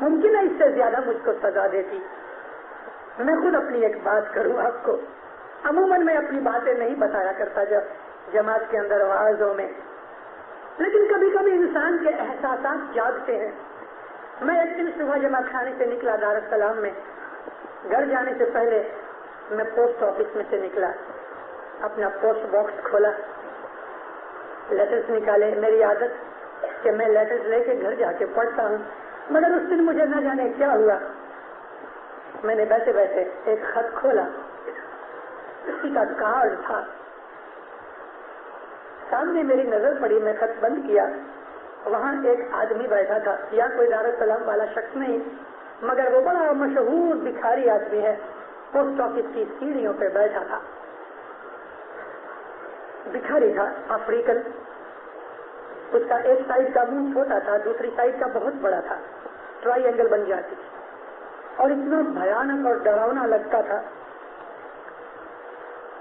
ممکن ہے اس سے زیادہ مجھ کو سزا دیتی. میں خود اپنی ایک بات کروں آپ کو. عموماً میں اپنی باتیں نہیں بتایا کرتا جب جماعت کے اندر وعظوں میں، لیکن کبھی کبھی انسان کے احساسات جاگتے ہیں. میں ایک دن صبح جماعت خانے سے نکلا دار السلام میں. گھر جانے سے پہلے میں پوسٹ آفس میں سے نکلا، اپنا پوسٹ باکس کھولا، لیٹرز نکالے. میری عادت کہ میں لیٹرز لے کے گھر جا کے پڑھتا ہوں، مگر اس دن مجھے نہ جانے کیا ہوا، میں نے بیٹھے بیٹھے ایک خط کھولا. کسی کا کارڈ تھا. سامنے میری نظر پڑی، میں خط بند کیا. وہاں ایک آدمی بیٹھا تھا، یا کوئی دار السلام والا شخص نہیں، مگر وہ بڑا مشہور بھکاری آدمی ہے. پوسٹ آفس کی سیڑھیوں پہ بیٹھا تھا. بھکاری تھا، افریقن. اس کا ایک سائڈ کا منہ چھوٹا تھا، دوسری سائڈ کا بہت بڑا تھا، ٹرائی اینگل بن جاتی تھی، اور اتنا بھیانک اور ڈراؤنا لگتا تھا.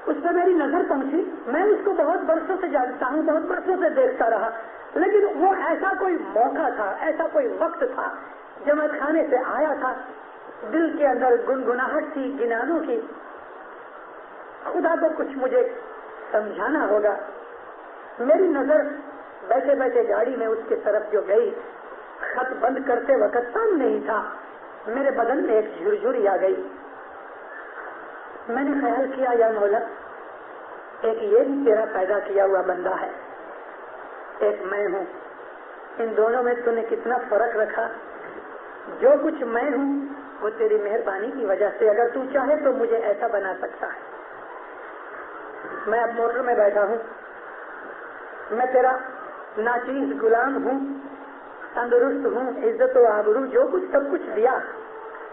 اس پہ میری نظر پہنچی. میں اس کو بہت برسوں سے جانتا ہوں، بہت برسوں سے دیکھتا رہا، لیکن وہ ایسا کوئی موقع تھا، ایسا کوئی وقت تھا، جماعت خانے سے آیا تھا، دل کے اندر گنگناہٹ تھی گنانوں کی. خدا کو کچھ مجھے سمجھانا ہوگا. میری نظر بیٹھے بیٹھے گاڑی میں اس کی طرف جو گئی، خط بند کرتے وقت سامنے ہی تھا. میرے بدن میں ایک جھرجھری آ گئی. میں نے خیال کیا، یا مولا، ایک یہ بھی تیرا پیدا کیا ہوا بندہ ہے، ایک میں ہوں. ان دونوں میں تو نے کتنا فرق رکھا. جو کچھ میں ہوں وہ تیری مہربانی کی وجہ سے، اگر تو چاہے تو مجھے ایسا بنا سکتا ہے. میں اب موٹر میں بیٹھا ہوں، میں تیرا ناچیز غلام ہوں، تندرست ہوں، عزت و آبرو جو کچھ سب کچھ دیا.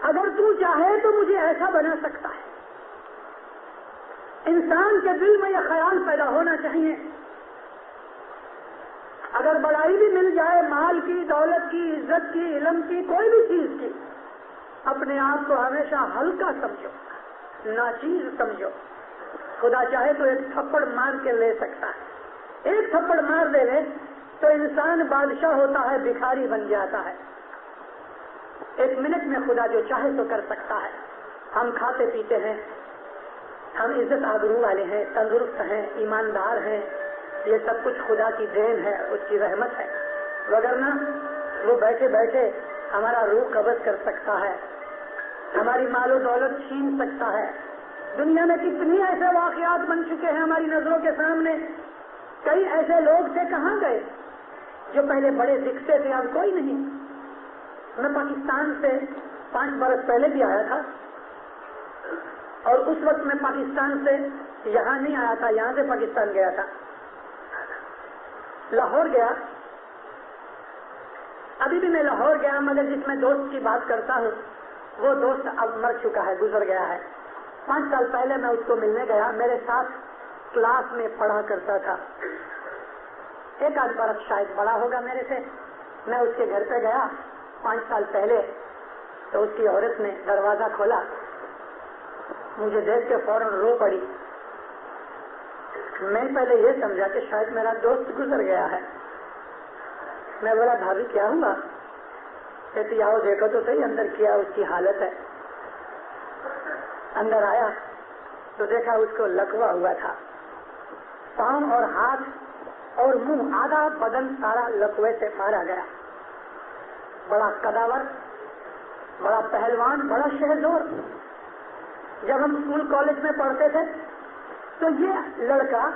اگر تو چاہے تو مجھے ایسا بنا سکتا ہے. انسان کے دل میں یہ خیال پیدا ہونا چاہیے. اگر بڑائی بھی مل جائے، مال کی، دولت کی، عزت کی، علم کی، کوئی بھی چیز کی، اپنے آپ کو ہمیشہ ہلکا سمجھو، ناچیز سمجھو. خدا چاہے تو ایک تھپڑ مار کے لے سکتا ہے. ایک تھپڑ مار دے لے تو انسان بادشاہ ہوتا ہے، بھکاری بن جاتا ہے. ایک منٹ میں خدا جو چاہے تو کر سکتا ہے. ہم کھاتے پیتے ہیں، ہم عزت آبرو والے ہیں، تندرست ہیں، ایماندار ہیں، یہ سب کچھ خدا کی دین ہے، اس کی رحمت ہے. وگرنہ وہ بیٹھے بیٹھے ہمارا روح قبض کر سکتا ہے، ہماری مال و دولت چھین سکتا ہے. دنیا میں کتنی ایسے واقعات بن چکے ہیں ہماری نظروں کے سامنے. کئی ایسے لوگ تھے، کہاں گئے، جو پہلے بڑے دکھتے تھے، اب کوئی نہیں. میں پاکستان سے 5 برس پہلے بھی آیا تھا، اور اس وقت میں پاکستان سے یہاں نہیں آیا تھا، یہاں سے پاکستان گیا تھا. لاہور گیا. ابھی بھی میں لاہور گیا، مگر جس میں دوست کی بات کرتا ہوں وہ دوست اب مر چکا ہے، گزر گیا ہے. 5 سال پہلے میں اس کو ملنے گیا. میرے ساتھ کلاس میں پڑھا کرتا تھا، 1 برس شاید بڑا ہوگا میرے سے. میں اس کے گھر پہ گیا 5 سال پہلے، تو اس کی عورت نے دروازہ کھولا. مجھے دیکھ کے فوراً رو پڑی. میں پہلے یہ سمجھا کہ شاید میرا دوست گزر گیا ہے. میں بولا بھابھی کیا ہوا؟ کہتی آؤ دیکھو تو صحیح اندر کیا اس کی حالت ہے. اندر آیا تو دیکھا اس کو لکوا ہوا تھا، پاؤں اور ہاتھ اور منہ، آدھا بدن سارا لکوے سے مارا گیا. بڑا قداور، بڑا پہلوان، بڑا شہزور. جب ہم اسکول کالج میں پڑھتے تھے تو یہ لڑکا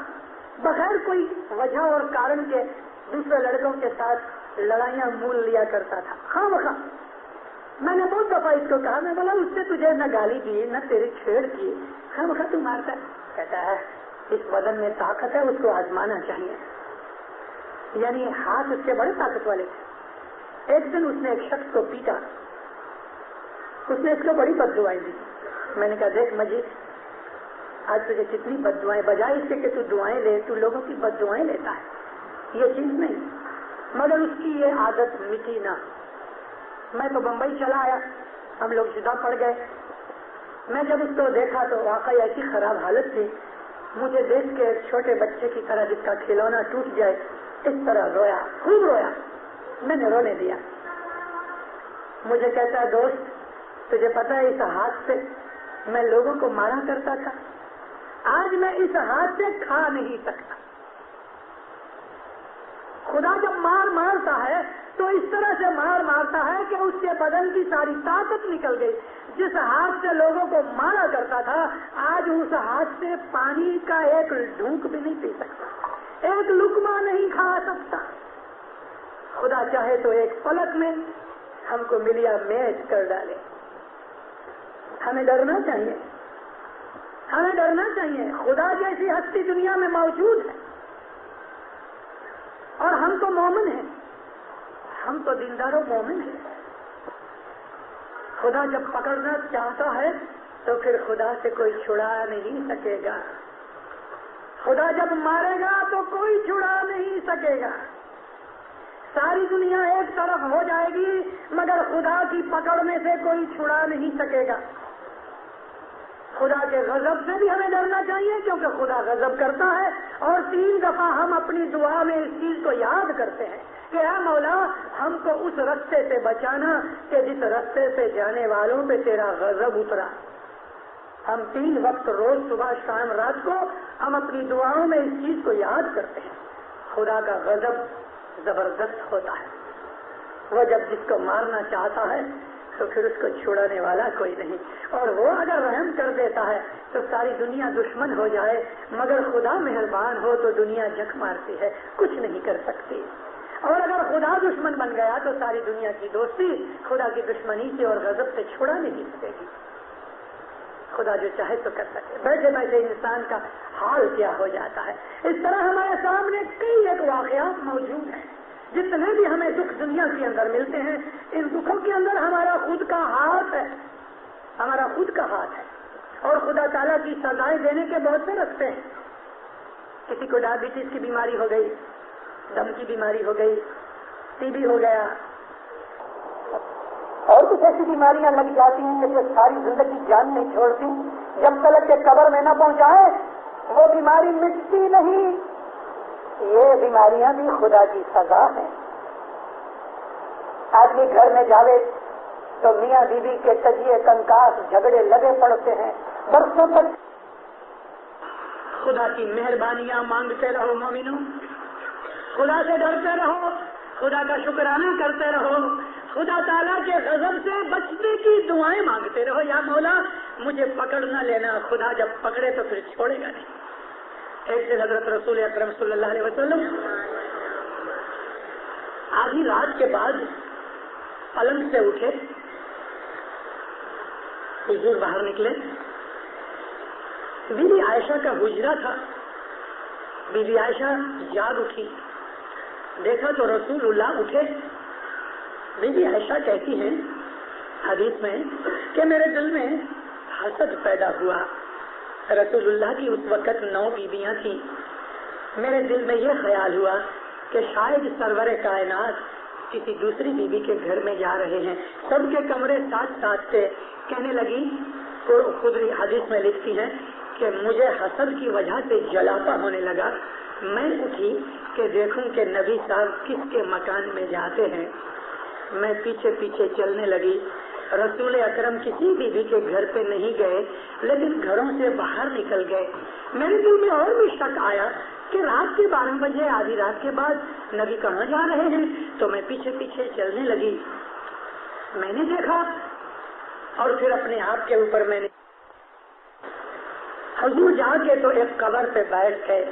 بغیر کوئی وجہ اور کارن کے دوسرے لڑکوں کے ساتھ لڑائیاں مول لیا کرتا تھا، خواہ مخواہ. میں نے بہت دفعہ اس کو کہا، میں بولا اس سے تجھے نہ گالی دی نہ تیری چھیڑ کی، خواہ مخواہ تو مارتا ہے. کہتا ہے اس بدن میں طاقت ہے، اس کو آزمانا چاہیے. یعنی ہاتھ اس کے بڑے طاقت والے تھے. ایک دن اس نے ایک شخص کو پیٹا، اس نے اس کو بڑی بد دعائیں دی. میں نے کہا دیکھ مجید، آج تجھے کتنی بد دعائیں، بجائے اس سے کہ تو دعائیں لے تو لوگوں کی بد دعائیں لیتا ہے. یہ چیز نہیں، مگر اس کی یہ عادت مٹی نہ. میں تو بمبئی چلا آیا، ہم لوگ جدا پڑ گئے. میں جب اس کو دیکھا تو واقعی ایسی خراب حالت تھی. مجھے دیکھ کے ایک چھوٹے بچے کی طرح جس کا کھلونا ٹوٹ جائے اس طرح رویا، خوب رویا. میں نے رونے دیا. مجھے کہتا ہے دوست تجھے پتا ہے اس ہاتھ سے میں لوگوں کو مارا کرتا تھا, آج میں اس ہاتھ سے کھا نہیں سکتا. خدا جب مارتا ہے تو اس طرح سے مارتا ہے کہ اس کے بدن کی ساری طاقت نکل گئی. جس ہاتھ سے لوگوں کو مارا کرتا تھا آج اس ہاتھ سے پانی کا ایک ڈھونک بھی نہیں پی سکتا, ایک لقمہ نہیں کھا سکتا. خدا چاہے تو ایک پلک میں ہم کو ملیا میچ کر ڈالے. ہمیں ڈرنا چاہیے, ہمیں ڈرنا چاہیے. خدا جیسی ہستی دنیا میں موجود ہے اور ہم تو مومن ہیں, ہم تو دیندار و مومن ہیں. خدا جب پکڑنا چاہتا ہے تو پھر خدا سے کوئی چھڑا نہیں سکے گا. خدا جب مارے گا تو کوئی چھڑا نہیں سکے گا. ساری دنیا ایک طرف ہو جائے گی مگر خدا کی پکڑ میں سے کوئی چھڑا نہیں سکے گا. خدا کے غضب سے بھی ہمیں ڈرنا چاہیے کیونکہ خدا غضب کرتا ہے. اور 3 دفعہ ہم اپنی دعا میں اس چیز کو یاد کرتے ہیں کہ اے مولا ہم کو اس رستے سے بچانا کہ جس رستے سے جانے والوں پہ تیرا غضب اترا. ہم 3 وقت روز صبح شام رات کو ہم اپنی دعاؤں میں اس چیز کو یاد کرتے ہیں. خدا کا غضب زبردست ہوتا ہے. وہ جب جس کو مارنا چاہتا ہے تو پھر اس کو چھڑانے والا کوئی نہیں. اور وہ اگر رحم کر دیتا ہے تو ساری دنیا دشمن ہو جائے مگر خدا مہربان ہو تو دنیا جھک مارتی ہے, کچھ نہیں کر سکتی. اور اگر خدا دشمن بن گیا تو ساری دنیا کی دوستی خدا کی دشمنی سے اور غضب سے چھڑا نہیں سکے گی. خدا جو چاہے تو کر سکے. بیٹھے بیٹھے انسان کا حال کیا ہو جاتا ہے. اس طرح ہمارے سامنے کئی ایک واقعات موجود ہیں. جتنے بھی ہمیں دکھ دنیا کے اندر ملتے ہیں ان دکھوں کے اندر ہمارا خود کا ہاتھ ہے, ہمارا خود کا ہاتھ ہے. اور خدا تعالیٰ کی سزائیں دینے کے بہت سے رستے ہیں. کسی کو ڈائبٹیز کی بیماری ہو گئی, دم کی بیماری ہو گئی, ٹی بی ہو گیا, اور کچھ ایسی بیماریاں لگ جاتی ہیں کہ جو ساری زندگی جان نہیں چھوڑتی. جب تلک کے قبر میں نہ پہنچائے وہ بیماری مٹتی نہیں. یہ بیماریاں بھی خدا کی سزا ہیں. آدمی گھر میں جاوے تو میاں بیوی کے تجیے کنکاس جھگڑے لگے پڑتے ہیں برسوں تک. خدا کی مہربانیاں مانگتے رہو مومنوں, خدا سے ڈرتے رہو, خدا کا شکرانہ کرتے رہو, خدا تعالیٰ کے غضب سے بچنے کی دعائیں مانگتے رہو. یا مولا مجھے پکڑ نہ لینا, خدا جب پکڑے تو پھر چھوڑے گا نہیں. ایک دن حضرت رسول اکرم صلی اللہ علیہ وسلم آدھی رات کے بعد پلنگ سے اٹھے, حضور باہر نکلے. بی بی عائشہ کا حجرہ تھا. بی بی عائشہ جاگ اٹھی, دیکھا تو رسول اللہ اٹھے. بی بی عائشہ کہتی ہیں حدیث میں کہ میرے دل میں حسد پیدا ہوا. رسول اللہ کی اس وقت 9 بیویاں تھیں. میرے دل میں یہ خیال ہوا کہ شاید سرور کائنات کسی دوسری بیوی کے گھر میں جا رہے ہیں. سب کے کمرے ساتھ ساتھ تھے. کہنے لگی, خود حدیث میں لکھتی ہیں کہ مجھے حسد کی وجہ سے جلاپا ہونے لگا. میں اٹھی کہ دیکھوں کہ نبی صاحب کس کے مکان میں جاتے ہیں. میں پیچھے پیچھے چلنے لگی. رسول اکرم کسی بیوی کے گھر پہ نہیں گئے لیکن گھروں سے باہر نکل گئے. میرے دل میں اور بھی شک آیا کہ رات کے 12 بجے آدھی رات کے بعد نبی کہاں جا رہے ہیں. تو میں پیچھے پیچھے چلنے لگی. میں نے دیکھا اور پھر اپنے آپ کے اوپر میں نے حضور جا کے تو ایک قبر پہ بیٹھ گئے.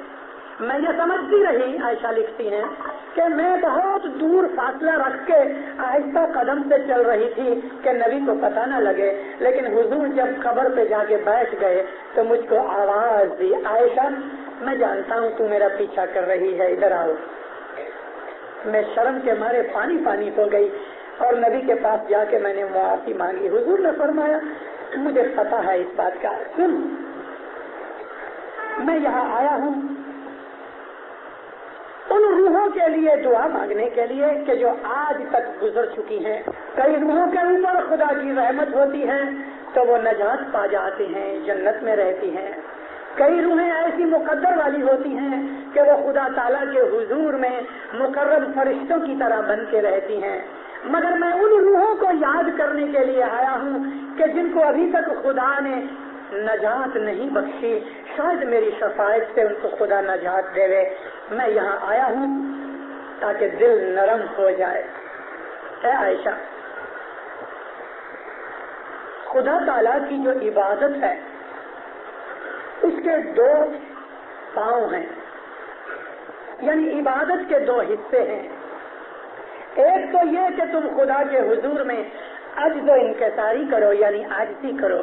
میں یہ سمجھتی رہی, عائشہ لکھتی ہیں کہ میں بہت دور فاصلہ رکھ کے آہستہ قدم سے چل رہی تھی کہ نبی کو پتہ نہ لگے. لیکن حضور جب قبر پہ جا کے بیٹھ گئے تو مجھ کو آواز دی, عائشہ میں جانتا ہوں تو میرا پیچھا کر رہی ہے, ادھر آؤ. میں شرم کے مارے پانی پانی ہو گئی اور نبی کے پاس جا کے میں نے معافی مانگی. حضور نے فرمایا مجھے پتہ ہے اس بات کا, سن میں یہاں آیا ہوں ان روحوں کے لیے دعا مانگنے کے لیے کہ جو آج تک گزر چکی ہیں. کئی روحوں کے اوپر خدا کی رحمت ہوتی ہے تو وہ نجات پا جاتے ہیں, جنت میں رہتی ہیں. کئی روحیں ایسی مقدر والی ہوتی ہیں کہ وہ خدا تعالیٰ کے حضور میں مقرب فرشتوں کی طرح بن کے رہتی ہیں. مگر میں ان روحوں کو یاد کرنے کے لیے آیا ہوں کہ جن کو ابھی تک خدا نے نجات نہیں بخشی، شاید میری شفاعت سے ان کو خدا نجات دے۔ میں یہاں آیا ہوں تاکہ دل نرم ہو جائے۔ اے عائشہ، خدا تعالیٰ کی جو عبادت ہے اس کے دو پاؤں ہیں، یعنی عبادت کے دو حصے ہیں۔ ایک تو یہ کہ تم خدا کے حضور میں عجز و انکساری کرو، یعنی عاجزی کرو،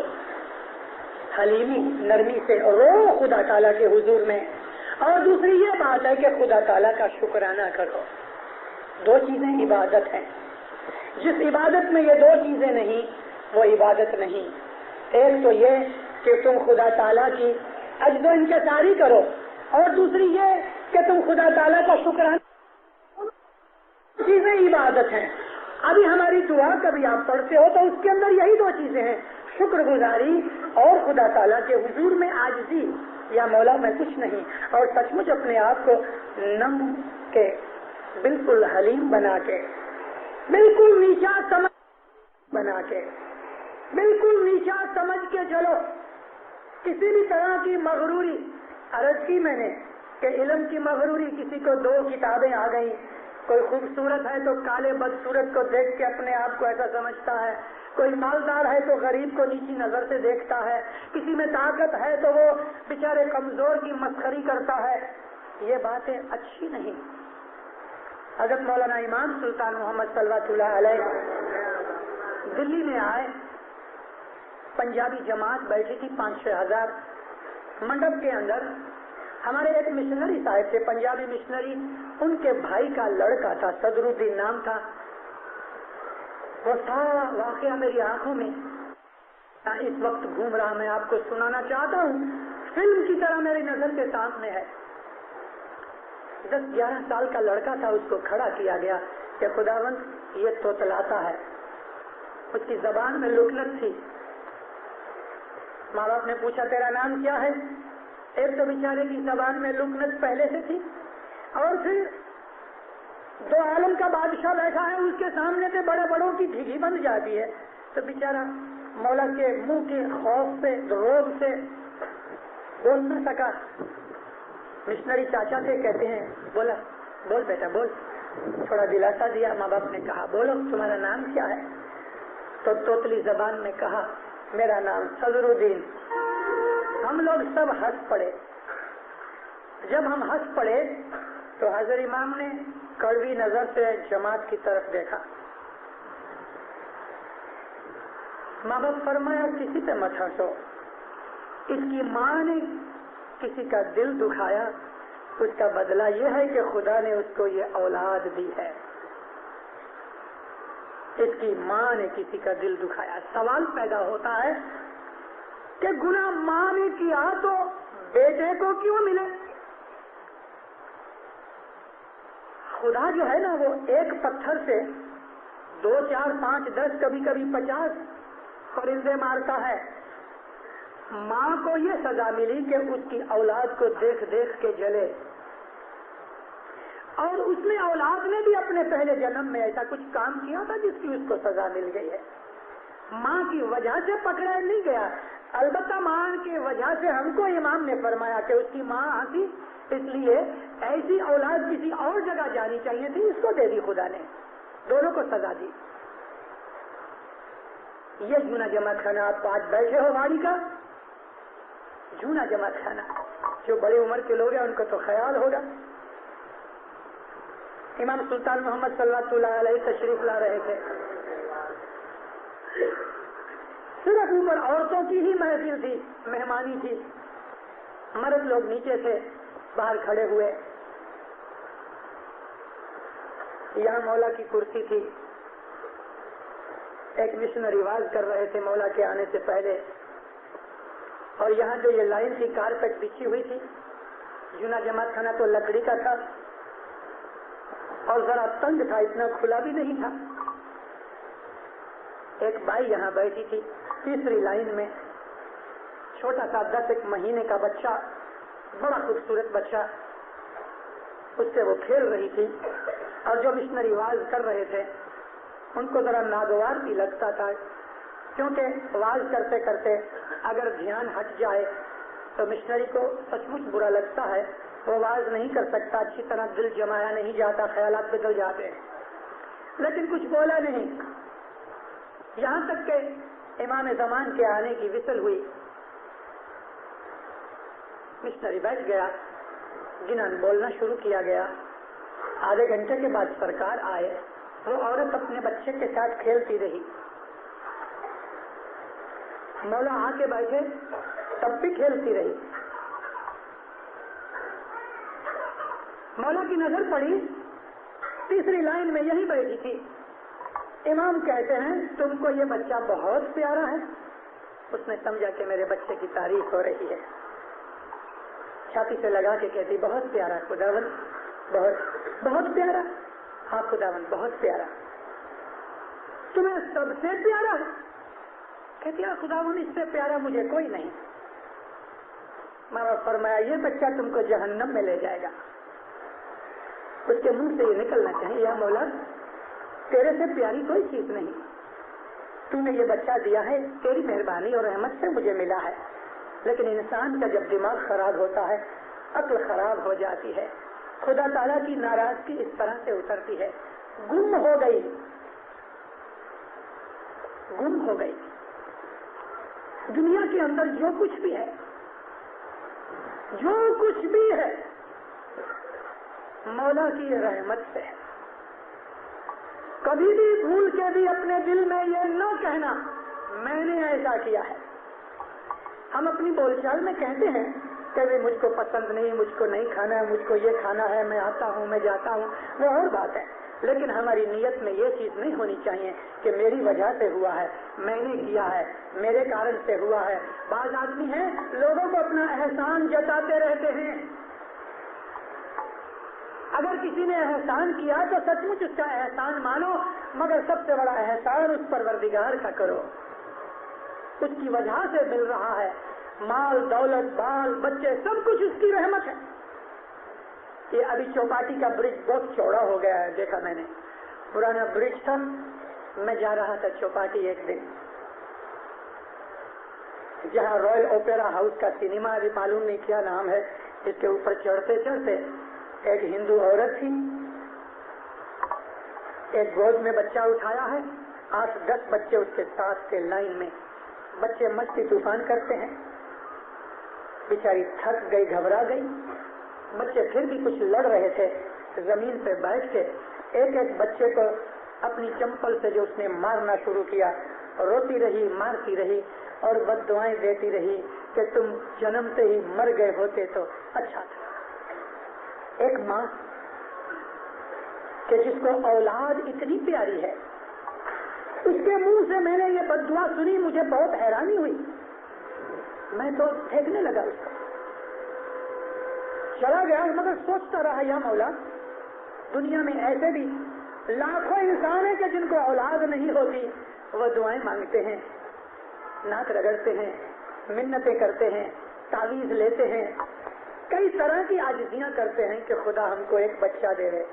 حلیمی نرمی سے رو خدا تعالیٰ کے حضور میں، اور دوسری یہ بات ہے کہ خدا تعالیٰ کا شکرانہ کرو۔ دو چیزیں عبادت ہیں۔ جس عبادت میں یہ دو چیزیں نہیں وہ عبادت نہیں۔ ایک تو یہ کہ تم خدا تعالیٰ کی عجز و انکساری کرو، اور دوسری یہ کہ تم خدا تعالیٰ کا شکرانہ، چیزیں عبادت ہیں۔ ابھی ہماری دعا کبھی آپ پڑھتے ہو تو اس کے اندر یہی دو چیزیں ہیں، شکر گزاری اور خدا تعالیٰ کے حضور میں عاجزی، یا مولا میں کچھ نہیں، اور سچ مچ اپنے آپ کو نم کے بالکل حلیم بنا کے، بالکل نیچا سمجھ بنا کے، بالکل نیچا سمجھ کے چلو۔ کسی بھی طرح کی مغروری، عرض کی میں نے کہ علم کی مغروری، کسی کو دو کتابیں آ گئی، کوئی خوبصورت ہے تو کالے بدصورت کو دیکھ کے اپنے آپ کو ایسا سمجھتا ہے، کوئی مالدار ہے تو غریب کو نیچی نظر سے دیکھتا ہے، کسی میں طاقت ہے تو وہ بیچارے کمزور کی مسخری کرتا ہے۔ یہ باتیں اچھی نہیں۔ حضرت مولانا امام سلطان محمد صلوات اللہ علیہ دلی میں آئے، پنجابی جماعت بیٹھی تھی 5-6 ہزار، منڈپ کے اندر ہمارے ایک مشنری صاحب تھے، پنجابی مشنری، ان کے بھائی کا لڑکا تھا، صدر الدین نام تھا۔ وہ سارا واقعہ میری آنکھوں میں اس وقت گھوم رہا، میں آپ کو سنانا چاہتا ہوں، فلم کی طرح میری نظر کے سامنے ہے۔ 10-11 سال کا لڑکا تھا، اس کو کھڑا کیا گیا کہ خداوند یہ توتلاتا ہے، اس کی زبان میں لکنت تھی۔ ماں باپ نے پوچھا تیرا نام کیا ہے؟ ایک تو بیچارے کی زبان میں لکنت پہلے سے تھی، اور پھر دو عالم کا بادشاہ بیٹھا ہے، اس کے سامنے سے بڑے بڑوں کی ڈھیگی بن جاتی ہے، تو بیچارہ مولا کے منہ کے خوف سے، روب سے بول نہ سکا۔ مشنری چاچا سے کہتے ہیں بولا، بول بیٹا بول، تھوڑا دلاسا دیا۔ ماں باپ نے کہا بولو تمہارا نام کیا ہے؟ تو توتلی زبان میں کہا میرا نام صدر الدین۔ ہم لوگ سب ہنس پڑے۔ جب ہم ہنس پڑے تو حضرت امام نے کڑوی نظر سے جماعت کی طرف دیکھا۔ ماں باپ فرمایا کسی پہ مت ہنسو، اس کی ماں نے کسی کا دل دکھایا، اس کا بدلہ یہ ہے کہ خدا نے اس کو یہ اولاد دی ہے۔ اس کی ماں نے کسی کا دل دکھایا۔ سوال پیدا ہوتا ہے کہ گناہ ماں نے کیا تو بیٹے کو کیوں ملے؟ خدا جو ہے نا وہ ایک پتھر سے 2, 4, 5, 10 کبھی کبھی 50 پرندے مارتا ہے۔ ماں کو یہ سزا ملی کہ اس کی اولاد کو دیکھ دیکھ کے جلے، اور اس نے اولاد نے بھی اپنے پہلے جنم میں ایسا کچھ کام کیا تھا جس کی اس کو سزا مل گئی ہے۔ ماں کی وجہ سے پکڑا نہیں گیا، البتہ ماں کی وجہ سے ہم کو امام نے فرمایا کہ اس کی ماں ہنسی، اس لیے ایسی اولاد کسی اور جگہ جانی چاہیے تھی، اس کو دے دی خدا نے، دونوں کو سزا دی۔ یہ جونا جماعت خانہ آپ آج بیٹھے ہو واری کا، جونا جماعت خانہ، جو بڑی عمر کے لوگ ہیں ان کو تو خیال ہوگا۔ امام سلطان محمد صلوات اللہ علیہ تشریف لا رہے تھے، صرف اوپر عورتوں کی ہی محفل تھی، مہمانی تھی، مرد لوگ نیچے تھے باہر کھڑے ہوئے۔ یہاں مولا کی کرسی تھی، ایک مشنری واز کر رہے تھے مولا کے آنے سے پہلے، اور یہاں جو یہ لائن تھی کارپیٹ بچھی ہوئی تھی۔ جونا جماعت خانہ تو لکڑی کا تھا اور ذرا تنگ تھا، اتنا کھلا بھی نہیں تھا۔ ایک بائی یہاں بیٹھی تھی تیسری لائن میں، چھوٹا سا 10 مہینے کا بچہ، بڑا خوبصورت بچہ، اس سے وہ کھیل رہی تھی، اور جو مشنری واز کر رہے تھے ان کو ذرا ناگوار بھی لگتا تھا، کیونکہ واز کرتے کرتے اگر دھیان ہٹ جائے تو مشنری کو سچ مچ برا لگتا ہے، وہ واز نہیں کر سکتا، اچھی طرح دل جمایا نہیں جاتا، خیالات بدل جاتے ہیں، لیکن کچھ بولا نہیں، یہاں تک کہ امام زمان کے آنے کی وصل ہوئی۔ مشنری بیٹھ گیا، گنان بولنا شروع کیا گیا۔ آدھے گھنٹے کے بعد سرکار آئے، وہ عورت اپنے بچے کے ساتھ کھیلتی رہی، مولا آ کے بیٹھے تب بھی کھیلتی رہی۔ مولا کی نظر پڑی، تیسری لائن میں یہی بیٹھی تھی۔ امام کہتے ہیں تم کو یہ بچہ بہت پیارا ہے۔ اس نے سمجھا کہ میرے بچے کی تعریف ہو رہی ہے، چھاتی سے لگا کے کہتی بہت پیارا خداوند، بہت بہت پیارا۔ ہاں خداوند بہت پیارا، تمہیں سب سے پیارا ہے؟ کہتی ہے خداوند اس سے پیارا مجھے کوئی نہیں۔ ماں باپ فرمایا یہ بچہ تم کو جہنم میں لے جائے گا۔ اس کے منہ سے یہ نکلنا چاہیے یا مولا تیرے سے پیاری کوئی چیز نہیں، تو نے یہ بچہ دیا ہے، تیری مہربانی اور رحمت سے مجھے ملا ہے، لیکن انسان کا جب دماغ خراب ہوتا ہے عقل خراب ہو جاتی ہے، خدا تعالیٰ کی ناراضگی اس طرح سے اترتی ہے، گم ہو گئی، گم ہو گئی۔ دنیا کے اندر جو کچھ بھی ہے، جو کچھ بھی ہے مولا کی رحمت سے ہے۔ کبھی بھی بھول کے بھی اپنے دل میں یہ نہ کہنا میں نے ایسا کیا ہے۔ ہم اپنی بول چال میں کہتے ہیں کہ مجھ کو پسند نہیں، مجھ کو نہیں کھانا ہے، مجھ کو یہ کھانا ہے، میں آتا ہوں، میں جاتا ہوں، وہ اور بات ہے، لیکن ہماری نیت میں یہ چیز نہیں ہونی چاہیے کہ میری وجہ سے ہوا ہے، میں نے کیا ہے، میرے کارن سے ہوا ہے۔ بعض آدمی ہیں لوگوں کو اپنا احسان جتاتے رہتے ہیں، اگر کسی نے احسان کیا تو سچ مچ اس کا احسان مانو، مگر سب سے بڑا احسان اس پروردگار کا کرو، اس کی وجہ سے مل رہا ہے، مال دولت بال بچے سب کچھ اس کی رحمت ہے۔ یہ ابھی چوپاٹی کا برج بہت چوڑا ہو گیا ہے، دیکھا میں نے، پرانا برج تھا، میں جا رہا تھا چوپاٹی ایک دن، جہاں رائل اوپیرا ہاؤس کا سنیما، ابھی معلوم نہیں کیا نام ہے، اس کے اوپر چڑھتے چڑھتے ایک ہندو عورت تھی، ایک گود میں بچہ اٹھایا ہے، 8-10 بچے اس کے ساتھ تھے لائن میں، بچے مستی طوفان کرتے ہیں، بیچاری تھک گئی، گھبرا گئی، بچے پھر بھی کچھ لڑ رہے تھے، زمین پہ بیٹھ کے ایک ایک بچے کو اپنی چمپل سے جو اس نے مارنا شروع کیا، روتی رہی، مارتی رہی اور بد دعائیں دیتی رہی کہ تم جنمتے ہی مر گئے ہوتے تو اچھا تھا۔ ایک ماں کہ جس کو اولاد اتنی پیاری ہے، اس کے منہ سے میں نے یہ بد دعا سنی، مجھے بہت حیرانی ہوئی، میں تو پھینکنے لگا اس کو، چلا گیا، مگر سوچتا رہا یا مولا دنیا میں ایسے بھی لاکھوں انسان ہیں کہ جن کو اولاد نہیں ہوتی، وہ دعائیں مانگتے ہیں، ناک رگڑتے ہیں، منتیں کرتے ہیں، تعویذ لیتے ہیں، کئی طرح کی عاجزیاں کرتے ہیں کہ خدا ہم کو ایک بچہ دے رہے،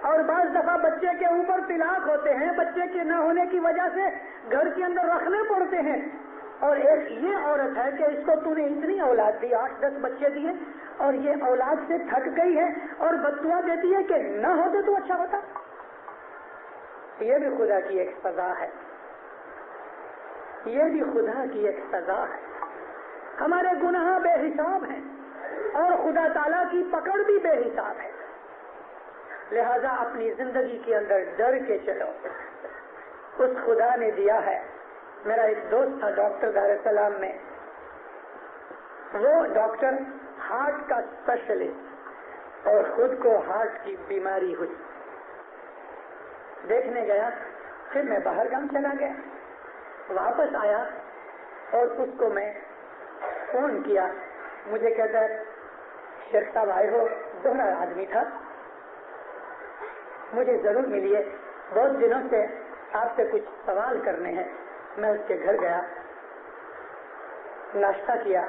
اور بعض دفعہ بچے کے اوپر طلاق ہوتے ہیں، بچے کے نہ ہونے کی وجہ سے گھر کے اندر رکھنے پڑتے ہیں، اور ایک یہ عورت ہے کہ اس کو تو نے اتنی اولاد دی، 8-10 بچے دیے، اور یہ اولاد سے تھک گئی ہے اور بد دعا دیتی ہے کہ نہ ہوتے تو اچھا ہوتا۔ یہ بھی خدا کی ایک سزا ہے، یہ بھی خدا کی ایک سزا ہے۔ ہمارے گناہ بے حساب ہیں اور خدا تعالیٰ کی پکڑ بھی بے حساب ہے، لہذا اپنی زندگی کے اندر ڈر کے چلو، اس خدا نے دیا ہے۔ میرا ایک دوست تھا ڈاکٹر دار السلام میں، وہ ڈاکٹر ہارٹ کا اسپیشلسٹ، اور خود کو ہارٹ کی بیماری ہوئی، دیکھنے گیا، پھر میں باہر گام چلا گیا، واپس آیا اور اس کو میں فون کیا، مجھے کہتا ہے شیخ صاحب آئے ہو، دوہرا آدمی تھا، مجھے ضرور ملیے، بہت دنوں سے آپ سے کچھ سوال کرنے ہیں۔ میں اس کے گھر گیا، ناشتہ کیا،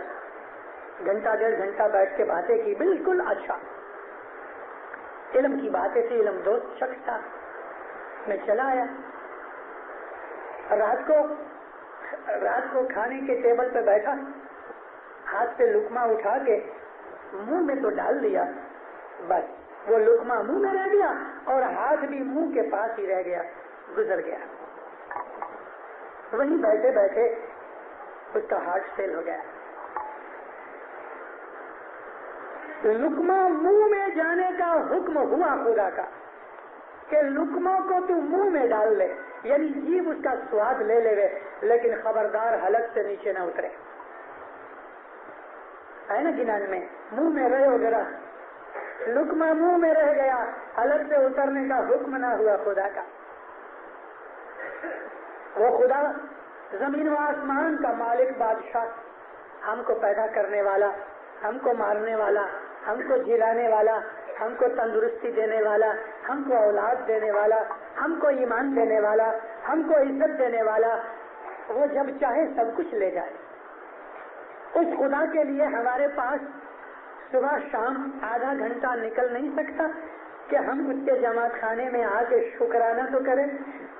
گھنٹہ 1.5 گھنٹہ بیٹھ کے باتیں کی، بالکل اچھا، علم کی باتیں تھی، علم دوست شخص تھا، میں چلا آیا. رات کو کھانے کے ٹیبل پہ بیٹھا, ہاتھ سے لقمہ اٹھا کے منہ میں تو ڈال دیا, بس وہ لقمہ منہ میں رہ گیا اور ہاتھ بھی منہ کے پاس ہی رہ گیا, گزر گیا. وہیں بیٹھے بیٹھے اس کا ہارٹ فیل ہو گیا. لقمہ منہ میں جانے کا حکم ہوا خدا کا کہ لقموں کو تو منہ میں ڈال لے, یعنی جیب اس کا سواد لے لے, لیکن خبردار حلق سے نیچے نہ اترے. ہے نا جنان میں منہ میں رہے وغیرہ, لقمہ منہ میں رہ گیا, حلق سے اترنے کا حکم نہ ہوا خدا کا. وہ خدا زمین و آسمان کا مالک بادشاہ, ہم کو پیدا کرنے والا, ہم کو مارنے والا, ہم کو جلانے والا, ہم کو تندرستی دینے والا, ہم کو اولاد دینے والا, ہم کو ایمان دینے والا, ہم کو عزت دینے والا, وہ جب چاہے سب کچھ لے جائے. اس خدا کے لیے ہمارے پاس صبح شام آدھا گھنٹہ نکل نہیں سکتا کہ ہم اس کے جماعت خانے میں آ کے شکرانہ تو کریں.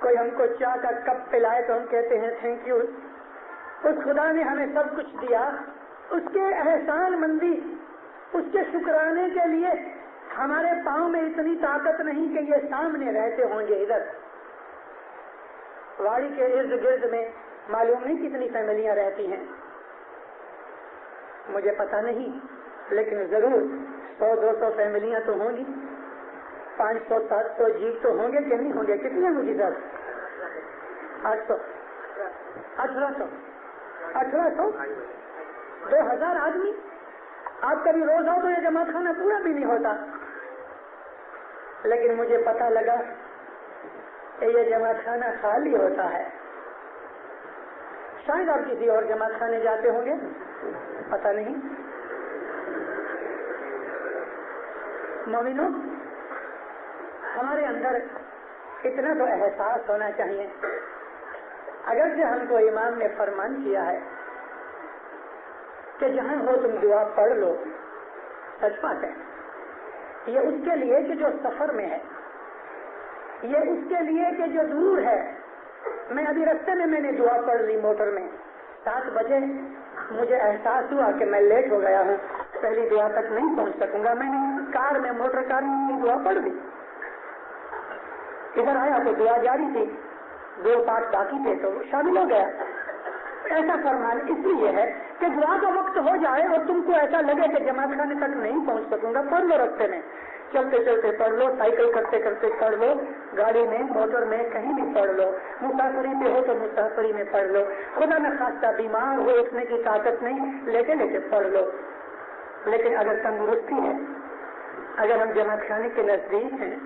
کوئی ہم کو چائے کا کپ پلائے تو ہم کہتے ہیں تھینک یو. اس خدا نے ہمیں سب کچھ دیا, اس کے احسان مندی, اس کے شکرانے کے لیے ہمارے پاؤں میں اتنی طاقت نہیں کہ یہ سامنے رہتے ہوں گے. ادھر واڑی کے ارد گرد میں معلوم نہیں کتنی فیملیاں رہتی ہیں, مجھے پتا نہیں, لیکن ضرور 100-200 فیملیاں تو ہوں گی, 500-700 جیب تو ہوں گے کہ نہیں ہوں گے. کتنے مجھے 800 1800 2000 آدمی. آپ کبھی روز آؤ تو یہ جماعت خانہ پورا بھی نہیں ہوتا, لیکن مجھے پتا لگا کہ یہ جماعت خانہ خالی ہوتا ہے. شاید آپ کسی اور جماعت خانے جاتے ہوں گے, پتا نہیں. مومنوں, ہمارے اندر اتنا تو احساس ہونا چاہیے, اگرچہ ہم کو امام نے فرمان کیا ہے کہ جہاں ہو تم دعا پڑھ لو, سچ بات ہے. یہ اس کے لیے کہ جو سفر میں ہے, یہ اس کے لیے کہ جو دور ہے. میں ابھی رستے میں نے دعا پڑھ لی موٹر میں, 7 بجے مجھے احساس ہوا کہ میں لیٹ ہو گیا ہوں, پہلی دعا تک نہیں پہنچ سکوں گا. میں نے کار میں موٹر کار میں دعا پڑھ لی. ادھر آیا تو دعا جاری تھی, 2 پارٹ باقی تھے تو شامل ہو گیا. ایسا فرمان اس لیے ہے کہ دعا کا وقت ہو جائے اور تم کو ایسا لگے کہ جماعت خانے تک نہیں پہنچ سکوں گا, پڑھ لو رستے میں, چلتے چلتے پڑھ لو, سائیکل کرتے کرتے پڑھ لو, گاڑی میں موٹر میں کہیں بھی پڑھ لو, مسافری پہ ہو تو مسافری میں پڑھ لو. خدا نہ خواستہ بیمار ہو, اٹھنے کی طاقت نہیں, لیٹے لیٹے پڑھ لو. لیکن اگر تندرستی ہے, اگر ہم جماعت خانے کے نزدیک ہیں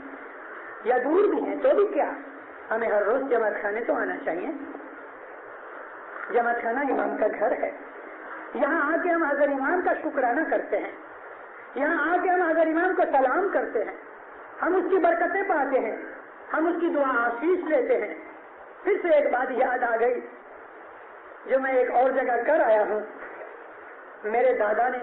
یا دور بھی ہیں تو بھی کیا, ہمیں ہر روز جماعت خانے تو آنا چاہیے. جماعت خانہ امام کا گھر ہے. یہاں آ کے ہم حضرت امام کا شکرانہ کرتے ہیں, یہاں آ کے ہم حضرت امام کو سلام کرتے ہیں, ہم اس کی برکتیں پاتے ہیں, ہم اس کی دعا آشیش لیتے ہیں. پھر سے ایک بات یاد آ گئی جو میں ایک اور جگہ کر آیا ہوں. میرے دادا نے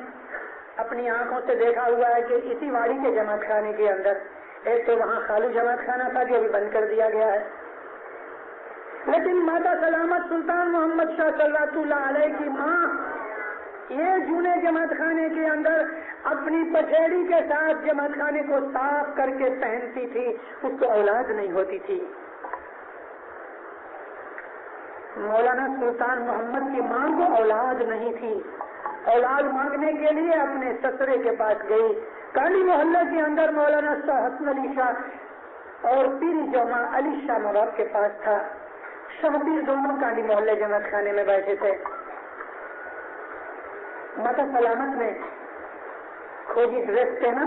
اپنی آنکھوں سے دیکھا ہوا ہے کہ اسی واڑی کے جماعت خانے کے اندر ایک تو وہاں خالو جماعت خانہ تھا جو ابھی بند کر دیا گیا ہے, لیکن ماتا سلامت سلطان محمد شاہ صلی اللہ علیہ کی ماں یہ جونے جماعت خانے کے اندر اپنی پچھیڑی کے ساتھ جماعت خانے کو صاف کر کے پہنتی تھی. اس کو اولاد نہیں ہوتی تھی. مولانا سلطان محمد کی ماں کو اولاد نہیں تھی. اولاد مانگنے کے لیے اپنے سسرے کے پاس گئی. کالی محلے کے اندر مولانا شاہ حسن علی شاہ اور پیری جمع علی شاہ نواب کے پاس تھا. شہبیر دونوں کالی محلے جماعت خانے میں بیٹھے تھے. ماتا سلامت میں کھوجی ڈریس پہنا,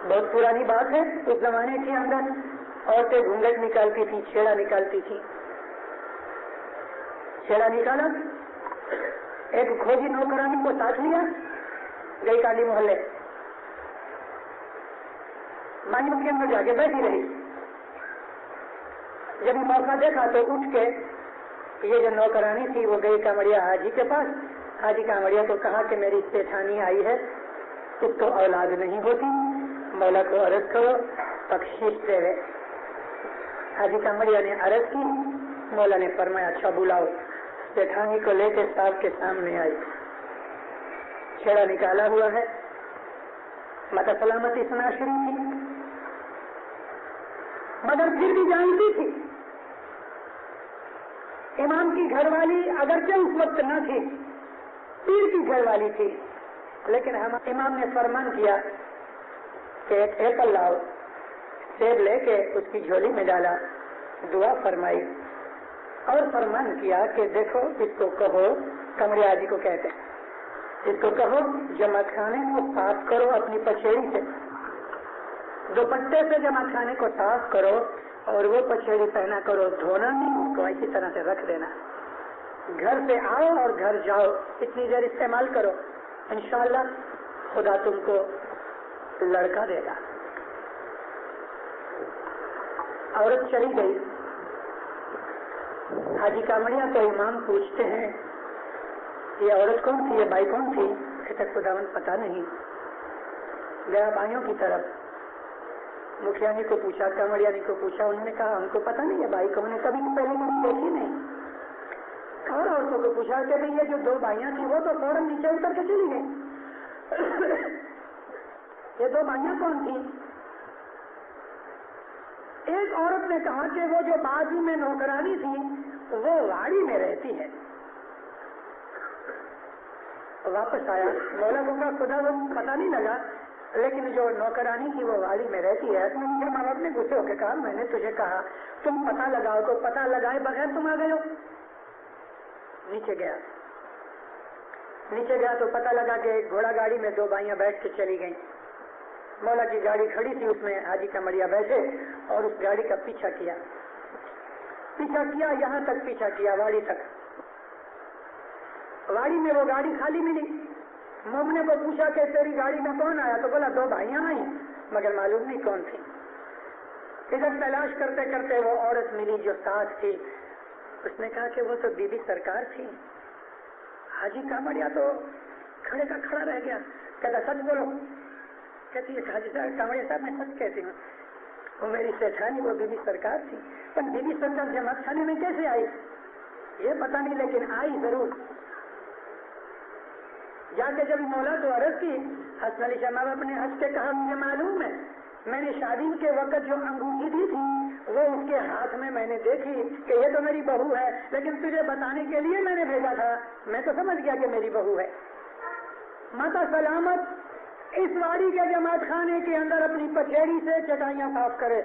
بہت پرانی بات ہے. اس زمانے کے اندر عورتیں گھونگھٹ نکالتی تھی, چھیڑا نکالتی تھی. چھیڑا نکالا, ایک کھوجی نوکرانی کو ساتھ لیا, گئی کالی محلے, مائنوں کے اندر جا کے بیٹھی رہی. جب موقع دیکھا تو اٹھ کے یہ جو نوکرانی تھی وہ گئی کامڑیا حاجی کے پاس. حاجی کامڑیا کو کہا کہ میری سیٹھانی آئی ہے, اس کو اولاد نہیں ہوتی, مولا کو عرض کرو بخشش دے رہے. حاجی کامڑیا نے عرض کی. مولا نے فرمایا اچھا بلاؤ. جیٹھانی کو لے کے صاحب کے سامنے آئی. چھیڑا نکالا ہوا ہے. ماتا سلامتی سنا شروع تھی مگر پھر بھی جانتی تھی امام کی گھر والی اگرچہ اس وقت نہ تھی, پیر کی گھر والی تھی, لیکن امام نے فرمان کیا کہ ایک ایپل لاؤ. سیب لے کے اس کی جھولی میں ڈالا, دعا فرمائی اور فرمان کیا کہ دیکھو اس کو کہو, کمریا جی کو کہتے ہیں, اس کو کہو جماعت خانے کو صاف کرو اپنی پچھیڑی سے, دوپٹے سے جماعت خانے کو صاف کرو اور وہ پچھیڑی پہنا کرو, دھونا نہیں, اس کو اسی طرح سے رکھ دینا. گھر سے آؤ اور گھر جاؤ, اتنی دیر استعمال کرو, انشاءاللہ خدا تم کو لڑکا دے گا. عورت چلی گئی. حاجی کامڑیا کو امام پوچھتے ہیں یہ عورت کون تھی, یہ بائی کون تھی؟ کہتے خداوند پتا نہیں. گیا بائیوں کی طرف, مکھیا جی کو پوچھا, کامڑیا جی کو پوچھا, انہوں نے کہا ہم کو پتا نہیں ہے بھائی کون ہے, کبھی پہلے کبھی دیکھی نہیں. اور عورتوں کو پوچھا کہ بھئی یہ جو دو بھائیاں تھیں وہ تو فوراً نیچے اتر کے چلی گئی, یہ دو بھائیاں کون تھیں؟ ایک عورت نے کہا کہ وہ جو بازو میں نوکرانی تھی وہ واڑی میں رہتی ہے. واپس آیا, مولا کو کہا خدا وہ پتا نہیں لگا, لیکن جو نوکرانی تھی وہ واڑی میں رہتی ہے. مجھے ماں باپ نے غصے ہو کے کہا میں نے تجھے کہا تم پتا لگاؤ, تو پتا لگائے بغیر تم آ گئے ہو. نیچے گیا تو پتا لگا کہ گھوڑا گاڑی میں دو بھائیاں بیٹھ کے چلی گئیں. مولا کی گاڑی کھڑی تھی, اس میں حاجی کامڑیا بیٹھے اور اس گاڑی کا پیچھا کیا, یہاں تک پیچھا کیا واڑی تک. واڑی میں وہ گاڑی خالی ملی. مومنے کو پوچھا کہ تیری گاڑی میں کون آیا, تو بولا دو بھائیاں آئی, مگر معلوم نہیں کون تھی. ادھر تلاش کرتے کرتے وہ عورت ملی جو ساتھ تھی. اس نے کہا کہ وہ تو بی بی سرکار تھی. حاجی کامڑیا تو کھڑے کا کھڑا رہ گیا. کہتا سچ بولو. کہتی ہے حاجی صاحب کامڑیا صاحب میں سچ کہتی ہوں, وہ میری سیٹھانی وہ بی بی سرکار تھی. پر بی بی سرکار جماعت خانے میں کیسے آئی یہ پتا نہیں, لیکن آئی ضرور. جا کے جب مولا کو عرض کی, حسن علی شاہ باپ نے ہنس کے کہا مجھے معلوم ہے, میں نے شادی کے وقت جو انگوٹھی دی تھی وہ اس کے ہاتھ میں میں نے دیکھی کہ یہ تو میری بہو ہے, لیکن تجھے بتانے کے لیے میں نے بھیجا تھا, میں تو سمجھ گیا کہ میری بہو ہے. ماتا سلامت اس واڑی کے جماعت خانے کے اندر اپنی پچھیڑی سے چٹائیاں صاف کرے,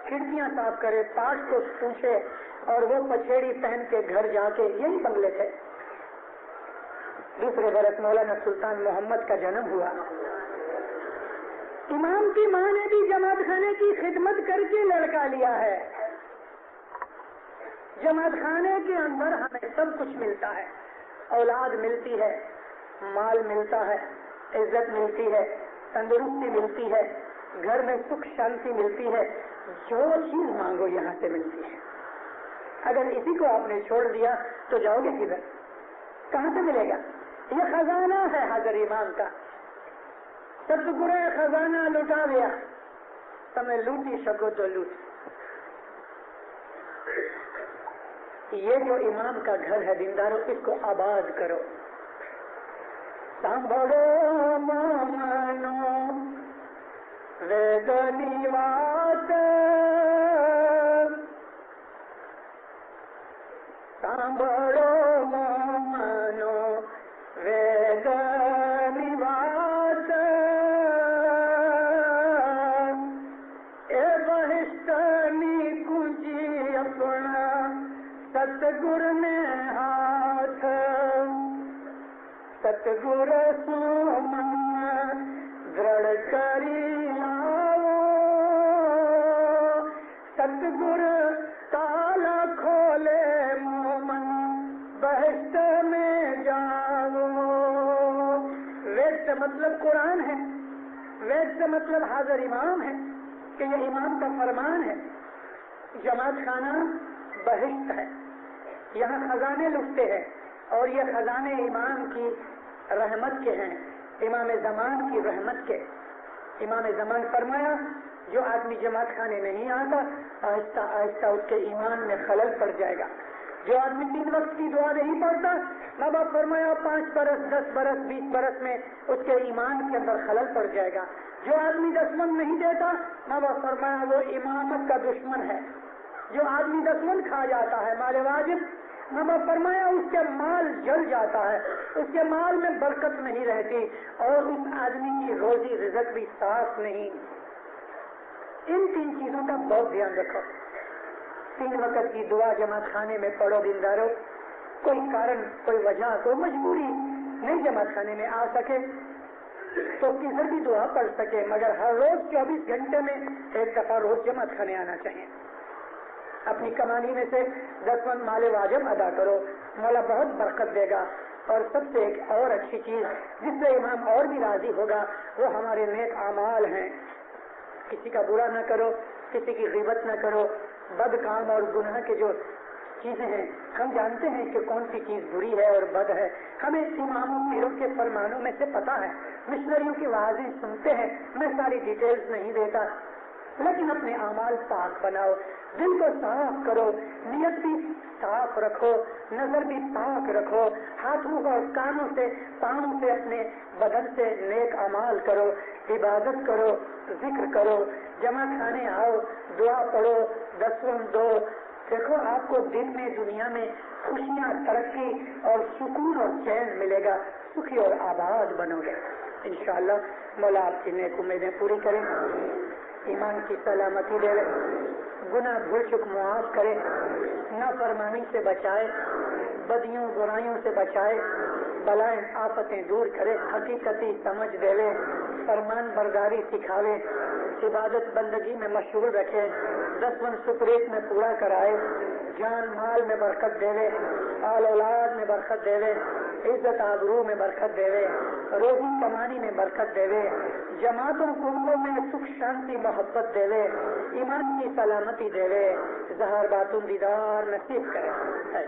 کھڑکیاں صاف کرے, پاٹ کو پوچھے اور وہ پچھیڑی پہن کے گھر جا کے, یہی بنگلے تھے. دوسرے برس مولانا سلطان محمد کا جنم ہوا. امام کی ماں نے بھی جماعت خانے کی خدمت کر کے لڑکا لیا ہے. جماعت خانے کے اندر ہمیں سب کچھ ملتا ہے, اولاد ملتی ہے, مال ملتا ہے, عزت ملتی ہے, تندرستی ملتی ہے, گھر میں سکھ شانتی ملتی ہے, جو چیز مانگو یہاں سے ملتی ہے. اگر اسی کو آپ نے چھوڑ دیا تو جاؤ گے کدھر, کہاں سے ملے گا؟ یہ خزانہ ہے حضر امام کا. ستگرے خزانہ لٹا دیا, تمہیں لوٹی شکو تو لوٹ. یہ جو امام کا گھر ہے دینداروں, اس کو آباد کرو. سانبھڑو مومنو وید نیوات, سانبھڑو مومنو وید نیوات, اے بہشتنی کنجی اپنا ستگر نے ہاتھ. ستگر سومن دڑ کری آؤ, ستگر تالا کھولے مومن بہشت میں جاؤ. وید سے مطلب قرآن ہے, وید سے مطلب حاضر امام ہے کہ یہ امام کا فرمان ہے. جماعت خانہ بہشت ہے, یہاں خزانے لٹتے ہیں, اور یہ خزانے امام کی رحمت کے ہیں, امام زمان کی رحمت کے. امام زمان فرمایا جو آدمی جماعت خانے نہیں آتا آہستہ آہستہ اس کے ایمان میں خلل پڑ جائے گا. جو آدمی 3 وقت کی دعا نہیں پڑھتا ماں باپ فرمایا 5 برس 10 برس 20 برس میں اس کے ایمان کے اندر خلل پڑ جائے گا. جو آدمی دسمن نہیں دیتا ماں باپ فرمایا وہ امامت کا دشمن ہے. جو آدمی دسمن کھا جاتا ہے مال واجب ماں باپ فرمایا اس کے مال جل جاتا ہے, اس کے مال میں برکت نہیں رہتی اور اس آدمی کی روزی رزق بھی صاف نہیں. ان 3 چیزوں کا بہت دھیان رکھو. 3 وقت کی دعا جماعت خانے میں پڑھو دیندارو. کوئی کارن کوئی وجہ کوئی مجبوری نہیں جماعت خانے میں آ سکے تو کدھر بھی دعا پڑھ سکے, مگر ہر روز 24 گھنٹے میں 1 دفعہ روز جماعت خانے آنا چاہیے. اپنی کمائی میں سے 10 من مال واجب ادا کرو, مولا بہت برکت دے گا. اور سب سے ایک اور اچھی چیز جس سے امام اور بھی راضی ہوگا وہ ہمارے نیک اعمال ہیں. کسی کا برا نہ کرو, کسی کی غیبت نہ کرو. بد کام اور گناہ کے جو چیزیں ہیں ہم جانتے ہیں کہ کون سی چیز بری ہے اور بد ہے. ہمیں اماموں پیروں کے فرمانوں میں سے پتا ہے, مشنریوں کی واضح سنتے ہیں. میں ساری ڈیٹیلز نہیں دیتا, لیکن اپنے اعمال پاک بناؤ, دل کو صاف کرو, نیت بھی صاف رکھو, نظر بھی پاک رکھو, ہاتھوں اور کانوں سے پاؤں سے اپنے بدن سے نیک اعمال کرو, عبادت کرو, ذکر کرو, جمع کھانے آؤ, دعا پڑھو, 10 دو. دیکھو آپ کو دن میں دنیا میں خوشیاں, ترقی اور سکون اور چین ملے گا. سکھی اور آباد بنو گے انشاءاللہ. مولا آپ کی نیک امیدیں پوری کریں, ایمان کی سلامتی دے, گناہ بھول چک معاف کرے, نافرمانی سے بچائے, بدیوں برائیوں سے بچائے, بلائیں آفتیں دور کرے, حقیقتی سمجھ دے, فرمان برداری سکھاوے, عبادت بندگی میں مشغول رکھے, 10 من سپریت میں پورا کرائے, جان مال میں برکت دے, آل اولاد میں برکت دے, عزت آبرو میں برکت دے, روزی کمانی میں برکت دے, جماعتوں کنبوں میں سکھ شانتی محبت دے, ایمان کی سلامتی دے, ظاہر باطن دیدار نصیب کرے.